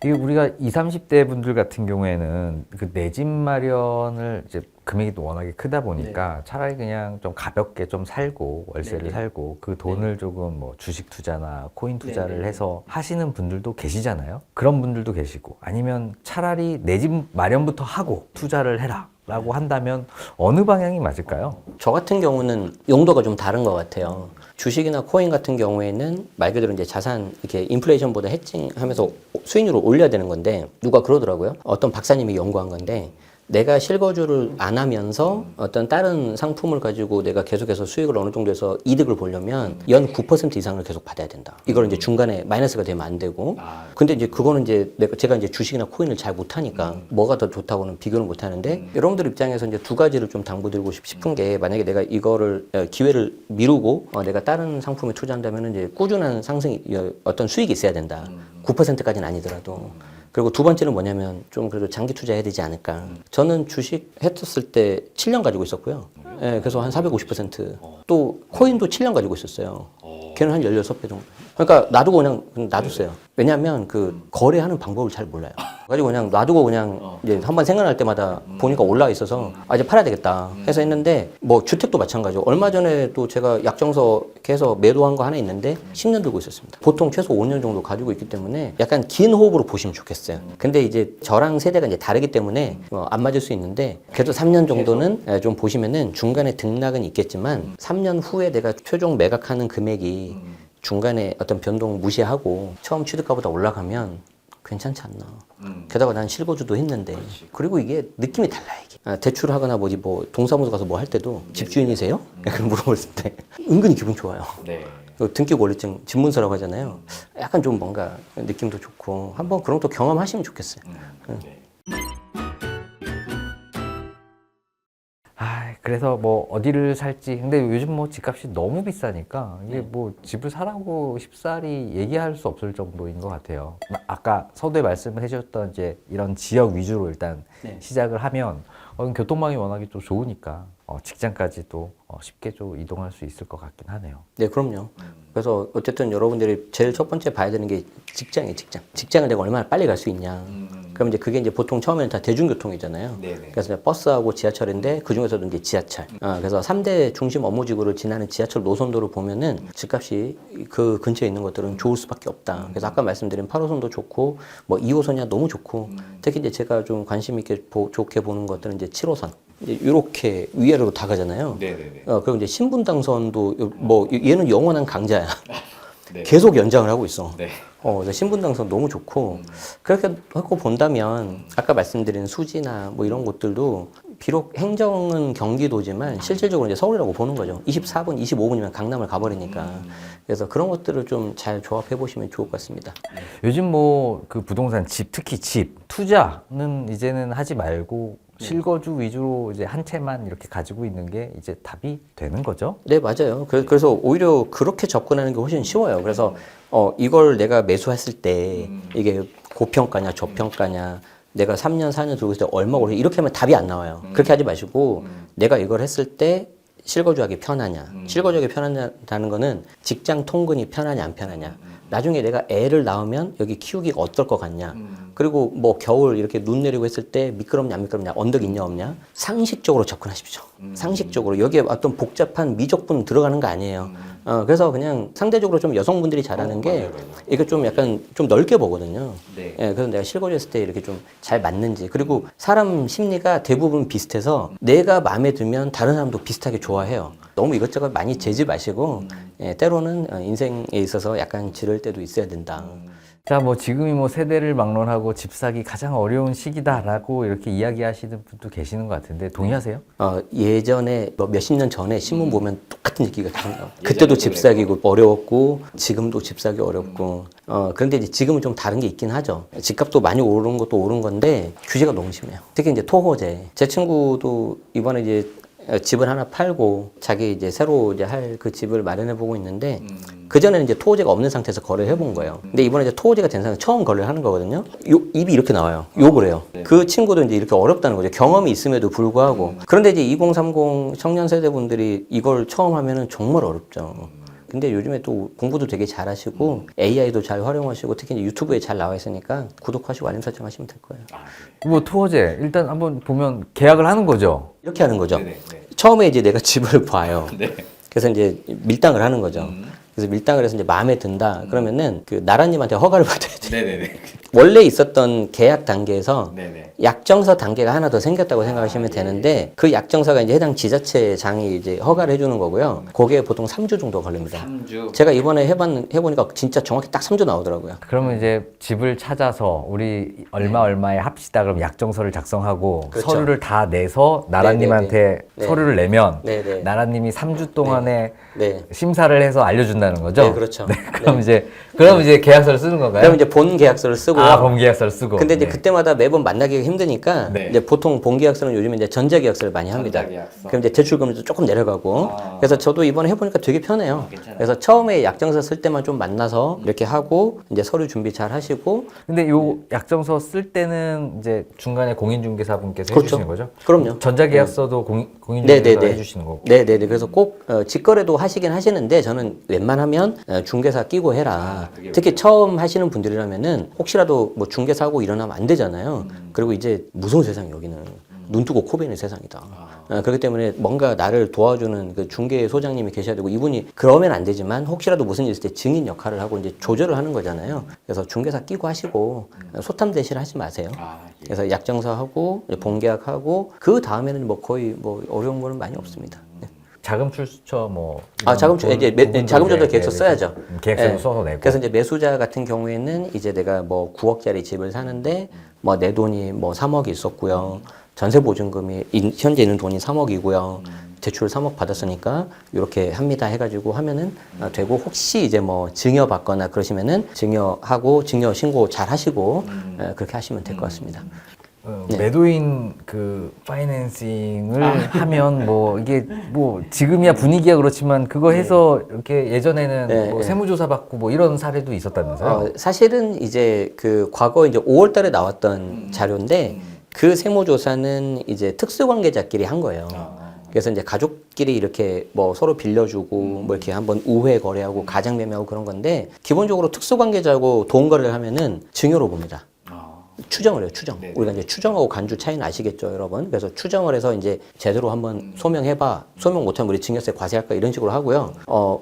이게 우리가 20, 30대 분들 같은 경우에는 그 내 집 마련을 이제 금액이 또 워낙에 크다 보니까 차라리 그냥 좀 가볍게 좀 살고 월세를 살고 그 돈을 조금 뭐 주식 투자나 코인 투자를 해서 하시는 분들도 계시잖아요. 그런 분들도 계시고 아니면 차라리 내 집 마련부터 하고 투자를 해라 라고 한다면 어느 방향이 맞을까요? 저 같은 경우는 용도가 좀 다른 것 같아요. 주식이나 코인 같은 경우에는 말 그대로 이제 자산 이렇게 인플레이션보다 해칭하면서 수익률을 올려야 되는 건데 누가 그러더라고요. 어떤 박사님이 연구한 건데 내가 실거주를 안 하면서 어떤 다른 상품을 가지고 내가 계속해서 수익을 어느 정도에서 이득을 보려면 연 9% 이상을 계속 받아야 된다. 이걸 이제 중간에 마이너스가 되면 안 되고. 근데 이제 그거는 이제 제가 이제 주식이나 코인을 잘 못하니까 뭐가 더 좋다고는 비교를 못 하는데 여러분들 입장에서 이제 두 가지를 좀 당부드리고 싶은 게 만약에 내가 이거를 기회를 미루고 내가 다른 상품에 투자한다면 이제 꾸준한 상승 어떤 수익이 있어야 된다. 9%까지는 아니더라도. 그리고 두 번째는 뭐냐면 좀 그래도 장기 투자해야 되지 않을까. 저는 주식 했었을 때 7년 가지고 있었고요. 예, 그래서 한 450%. 또 코인도 7년 가지고 있었어요. 걔는 한 16배 정도. 그러니까 놔두고 그냥 놔뒀어요. 왜냐하면 그 거래하는 방법을 잘 몰라요. 가지고 그냥 놔두고 그냥 이제 한번 생각날 때마다 보니까 올라와 있어서 이제 팔아야 되겠다 해서 했는데 뭐 주택도 마찬가지고 얼마 전에 또 제가 약정서 해서 매도한 거 하나 있는데 10년 들고 있었습니다. 보통 최소 5년 정도 가지고 있기 때문에 약간 긴 호흡으로 보시면 좋겠어요. 근데 이제 저랑 세대가 이제 다르기 때문에 안 맞을 수 있는데 그래도 3년 정도는 좀 보시면은 중간에 등락은 있겠지만 3년 후에 내가 최종 매각하는 금액이 중간에 어떤 변동 무시하고 처음 취득가보다 올라가면 괜찮지 않나. 게다가 난 실거주도 했는데. 그리고 이게 느낌이 달라, 이게. 대출하거나 뭐 동사무소 가서 뭐 할 때도 집주인이세요? 약간 물어봤을 때 은근히 기분 좋아요. 네. 등기권리증 집문서라고 하잖아요. 약간 좀 뭔가 느낌도 좋고 한번 그런 것도 경험하시면 좋겠어요. 네. 그래서 뭐 어디를 살지. 근데 요즘 뭐 집값이 너무 비싸니까 이게 뭐 집을 사라고 쉽사리 얘기할 수 없을 정도인 것 같아요. 아까 서두에 말씀을 해주셨던 이제 이런 지역 위주로 일단 시작을 하면 교통망이 워낙에 또 좋으니까 직장까지도 쉽게 좀 이동할 수 있을 것 같긴 하네요. 네, 그럼요. 그래서 어쨌든 여러분들이 제일 첫 번째 봐야 되는 게 직장이에요, 직장. 직장을 내가 얼마나 빨리 갈 수 있냐. 그럼 이제 그게 이제 보통 처음에는 다 대중교통이잖아요. 네네. 그래서 이제 버스하고 지하철인데 그 중에서도 이제 지하철. 그래서 3대 중심 업무지구를 지나는 지하철 노선도를 보면은 집값이 그 근처에 있는 것들은 좋을 수밖에 없다. 그래서 아까 말씀드린 8호선도 좋고 뭐 2호선이야 너무 좋고 특히 이제 제가 좀 관심 있게 좋게 보는 것들은 이제 7호선. 이렇게 위아래로 다 가잖아요. 네네네. 그리고 이제 신분당선도 뭐 얘는 영원한 강자야. 네. 계속 연장을 하고 있어. 네. 그래서 신분당선 너무 좋고 그렇게 하고 본다면 아까 말씀드린 수지나 뭐 이런 곳들도 비록 행정은 경기도지만 실질적으로 이제 서울이라고 보는 거죠. 24분, 25분이면 강남을 가버리니까. 그래서 그런 것들을 좀 잘 조합해 보시면 좋을 것 같습니다. 요즘 뭐 그 부동산 집, 특히 집 투자는 이제는 하지 말고 실거주 위주로 이제 한 채만 이렇게 가지고 있는 게 이제 답이 되는 거죠? 네, 맞아요. 그래서 오히려 그렇게 접근하는 게 훨씬 쉬워요. 그래서 이걸 내가 매수했을 때 이게 고평가냐 저평가냐 내가 3년, 4년 들고 있을 때 얼마 오르냐 이렇게 하면 답이 안 나와요. 그렇게 하지 마시고 내가 이걸 했을 때 실거주하기 편하냐. 실거주하기 편하다는 거는 직장 통근이 편하냐 안 편하냐. 나중에 내가 애를 낳으면 여기 키우기가 어떨 것 같냐. 그리고 뭐 겨울 이렇게 눈 내리고 했을 때 미끄럽냐 안 미끄럽냐 언덕 있냐 없냐. 상식적으로 접근하십시오. 상식적으로. 여기에 어떤 복잡한 미적분 들어가는 거 아니에요. 그래서 그냥 상대적으로 좀 여성분들이 잘하는 게 이거 좀 약간 좀 넓게 보거든요. 네. 그래서 내가 실거주했을 때 이렇게 좀 잘 맞는지. 그리고 사람 심리가 대부분 비슷해서 내가 마음에 들면 다른 사람도 비슷하게 좋아해요. 너무 이것저것 많이 재지 마시고 때로는 인생에 있어서 약간 지를 때도 있어야 된다. 자, 뭐 지금이 뭐 세대를 막론하고 집 사기 가장 어려운 시기다라고 이렇게 이야기하시는 분도 계시는 것 같은데 동의하세요? 예전에 뭐 몇십 년 전에 신문 보면 똑같은 얘기가 다 나와요. 그때도 집 사기고 어려웠고 지금도 집 사기 어렵고 그런데 이제 지금은 좀 다른 게 있긴 하죠. 집값도 많이 오른 것도 오른 건데 규제가 너무 심해요. 특히 이제 토호제. 제 친구도 이번에 이제 집을 하나 팔고 자기 이제 새로 이제 할 그 집을 마련해 보고 있는데 그 전에는 이제 토호제가 없는 상태에서 거래를 해본 거예요. 근데 이번에 이제 토호제가 된 상태에서 처음 거래를 하는 거거든요. 입이 이렇게 나와요. 욕을 해요. 그 친구도 이제 이렇게 어렵다는 거죠. 경험이 있음에도 불구하고. 그런데 이제 2030 청년 세대 분들이 이걸 처음 하면은 정말 어렵죠. 근데 요즘에 또 공부도 되게 잘하시고 AI도 잘 활용하시고 특히 이제 유튜브에 잘 나와 있으니까 구독하시고 알림 설정하시면 될 거예요. 뭐 토호제 일단 한번 보면 계약을 하는 거죠. 이렇게 하는 거죠. 네네. 처음에 이제 내가 집을 봐요. 네. 그래서 이제 밀당을 하는 거죠. 그래서 밀당을 해서 이제 마음에 든다. 그러면은 그 나라님한테 허가를 받아야 돼. 네네네. 원래 있었던 계약 단계에서 네네. 약정서 단계가 하나 더 생겼다고 생각하시면 예. 되는데 그 약정서가 이제 해당 지자체장이 이제 허가를 해주는 거고요. 그게 보통 3주 정도 걸립니다. 3주. 제가 이번에 해보니까 진짜 정확히 딱 3주 나오더라고요. 그러면 이제 집을 찾아서 우리 얼마에 합시다. 그럼 약정서를 작성하고 그렇죠. 서류를 다 내서 나라님한테 네. 서류를 내면 네네. 나라님이 3주 동안에 네. 심사를 해서 알려준다는 거죠? 네, 그렇죠. 그럼 이제 계약서를 쓰는 건가요? 그럼 이제 본 계약서를 쓰고요. 아, 본계약서를 쓰고. 근데 이제 네. 그때마다 매번 만나기가 힘드니까 네. 이제 보통 본 계약서는 요즘에 이제 전자 계약서를 많이 합니다. 전자계약서. 그럼 이제 대출금리도 조금 내려가고. 그래서 저도 이번에 해보니까 되게 편해요. 괜찮아요. 그래서 처음에 약정서 쓸 때만 좀 만나서 이렇게 하고 이제 서류 준비 잘 하시고. 근데 요 약정서 쓸 때는 이제 중간에 공인중개사분께서 그렇죠. 해주시는 거죠? 그럼요. 전자계약서도 공인중개사가 네네네. 해주시는 거고. 네네네. 그래서 꼭 직거래도 하시긴 하시는데 저는 웬만하면 중개사 끼고 해라. 그게 특히 처음 하시는 분들이라면은 혹시라도 뭐 중개사고 일어나면 안 되잖아요. 그리고 이제 무서운 세상이 여기는 눈 뜨고 코 베는 세상이다. 그렇기 때문에 뭔가 나를 도와주는 그 중개 소장님이 계셔야 되고 이분이 그러면 안 되지만 혹시라도 무슨 일 있을 때 증인 역할을 하고 이제 조절을 하는 거잖아요. 그래서 중개사 끼고 하시고 소탐 대실 하지 마세요. 예. 그래서 약정서 하고 본계약하고 그 다음에는 뭐 거의 뭐 어려운 거는 많이 없습니다. 네. 자금 출처 뭐 자금조 이제 자금조달 계획서 써야죠. 계획서도 예. 써서 내고. 그래서 이제 매수자 같은 경우에는 이제 내가 뭐 9억짜리 집을 사는데 뭐 내 돈이 뭐 3억이 있었고요. 전세 보증금이 현재 있는 돈이 3억이고요. 대출 3억 받았으니까 이렇게 합니다 해가지고 하면은 되고 혹시 이제 뭐 증여 받거나 그러시면은 증여하고 증여 신고 잘 하시고 그렇게 하시면 될 것 같습니다. 네. 매도인 그 파이낸싱을 하면 뭐 이게 뭐 지금이야 분위기가 그렇지만 그거 해서 이렇게 예전에는 네, 뭐 네. 세무조사 받고 뭐 이런 사례도 있었다면서요? 사실은 이제 그 과거 이제 5월 달에 나왔던 자료인데 그 세무조사는 이제 특수관계자끼리 한 거예요. 그래서 이제 가족끼리 이렇게 뭐 서로 빌려주고 뭐 이렇게 한번 우회 거래하고 가장 매매하고 그런 건데 기본적으로 특수관계자고 돈 거래를 하면은 증여로 봅니다. 추정을 해요, 추정. 네네. 우리가 이제 추정하고 간주 차이는 아시겠죠, 여러분? 그래서 추정을 해서 이제 제대로 한번 소명해봐. 소명 못하면 우리 증여세 과세할까? 이런 식으로 하고요.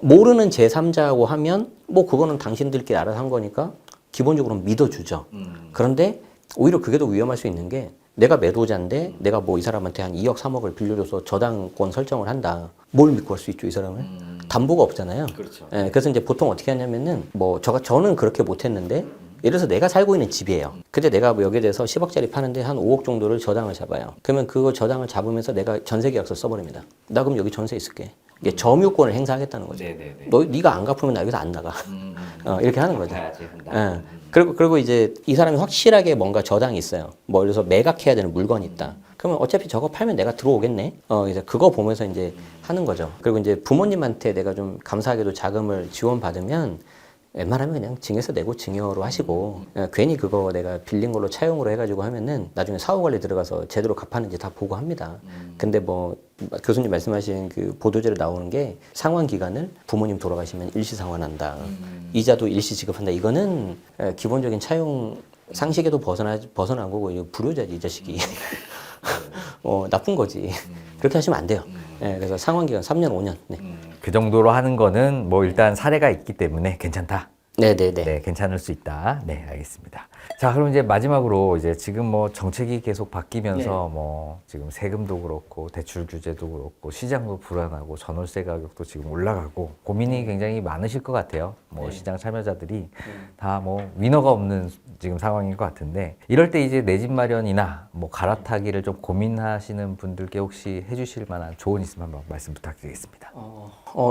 모르는 제3자하고 하면 뭐 그거는 당신들끼리 알아서 한 거니까 기본적으로는 믿어주죠. 그런데 오히려 그게 더 위험할 수 있는 게 내가 매도자인데 내가 뭐 이 사람한테 한 2억, 3억을 빌려줘서 저당권 설정을 한다. 뭘 믿고 할 수 있죠, 이 사람을? 담보가 없잖아요. 그렇죠. 예, 그래서 이제 보통 어떻게 하냐면은 뭐 저는 그렇게 못했는데 예를 들어서 내가 살고 있는 집이에요. 근데 내가 뭐 여기에 대해서 10억짜리 파는데 한 5억 정도를 저당을 잡아요. 그러면 그거 저당을 잡으면서 내가 전세 계약서 써버립니다. 나 그럼 여기 전세 있을게. 이게 점유권을 행사하겠다는 거죠. 네네네. 네가 안 갚으면 나 여기서 안 나가. 이렇게 하는 거죠. 가야지 한다. 예. 그리고 이제 이 사람이 확실하게 뭔가 저당이 있어요. 뭐 예를 들어서 매각해야 되는 물건이 있다. 그러면 어차피 저거 팔면 내가 들어오겠네. 이제 그거 보면서 이제 하는 거죠. 그리고 이제 부모님한테 내가 좀 감사하게도 자금을 지원받으면 웬만하면 그냥 증여세 내고 증여로 하시고 괜히 그거 내가 빌린 걸로 차용으로 해가지고 하면은 나중에 사후관리 들어가서 제대로 갚았는지 다 보고 합니다. 근데 뭐 교수님 말씀하신 그 보도자료 나오는 게 상환 기간을 부모님 돌아가시면 일시 상환한다. 이자도 일시 지급한다. 이거는 기본적인 차용 상식에도 벗어난 거고 이거 불효자지 이 자식이. 나쁜 거지. 그렇게 하시면 안 돼요. 그래서 상환 기간 3년, 5년. 네. 그 정도로 하는 거는 뭐 일단 사례가 있기 때문에 괜찮다. 네네네. 네, 괜찮을 수 있다. 네, 알겠습니다. 자, 그럼 이제 마지막으로 이제 지금 뭐 정책이 계속 바뀌면서 뭐 지금 세금도 그렇고 대출 규제도 그렇고 시장도 불안하고 전월세 가격도 지금 올라가고 고민이 굉장히 많으실 것 같아요. 뭐 시장 참여자들이 다 뭐 위너가 없는 지금 상황인 것 같은데 이럴 때 이제 내 집 마련이나 뭐 갈아타기를 좀 고민하시는 분들께 혹시 해주실 만한 조언 있으면 한번 말씀 부탁드리겠습니다.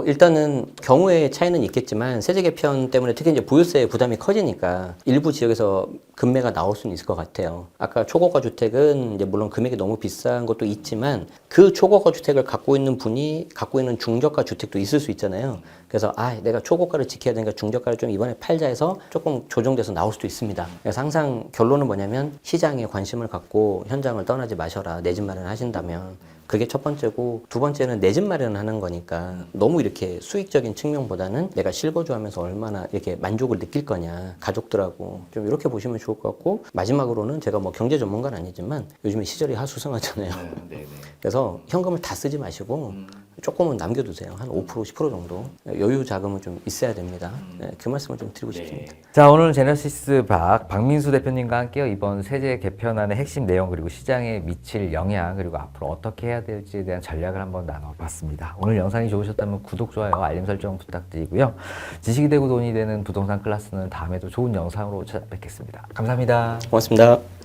일단은 경우의 차이는 있겠지만 세제 개편 때문에 특히 이제 보유세 부담이 커지니까 일부 지역에서 급매가 나올 수는 있을 것 같아요. 아까 초고가 주택은 이제 물론 금액이 너무 비싼 것도 있지만 그 초고가 주택을 갖고 있는 분이 갖고 있는 중저가 주택도 있을 수 있잖아요. 그래서 내가 초고가를 지켜야 되니까 중저가를 좀 이번에 팔자 해서 조금 조정돼서 나올 수도 있습니다. 그래서 항상 결론은 뭐냐면 시장에 관심을 갖고 현장을 떠나지 마셔라. 내 집 마련 하신다면. 그게 첫 번째고 두 번째는 내 집 마련하는 거니까 너무 이렇게 수익적인 측면보다는 내가 실거주하면서 얼마나 이렇게 만족을 느낄 거냐 가족들하고 좀 이렇게 보시면 좋을 것 같고 마지막으로는 제가 뭐 경제 전문가는 아니지만 요즘에 시절이 하수성하잖아요. 네네. 그래서 현금을 다 쓰지 마시고 조금은 남겨두세요. 한 5%, 10% 정도 여유 자금은 좀 있어야 됩니다. 네, 그 말씀을 좀 드리고 싶습니다. 자, 오늘 제너시스 박민수 대표님과 함께 이번 세제 개편안의 핵심 내용 그리고 시장에 미칠 영향 그리고 앞으로 어떻게 해야 될지에 대한 전략을 한번 나눠봤습니다. 오늘 영상이 좋으셨다면 구독, 좋아요, 알림 설정 부탁드리고요. 지식이 되고 돈이 되는 부동산 클래스는 다음에도 좋은 영상으로 찾아뵙겠습니다. 감사합니다. 고맙습니다.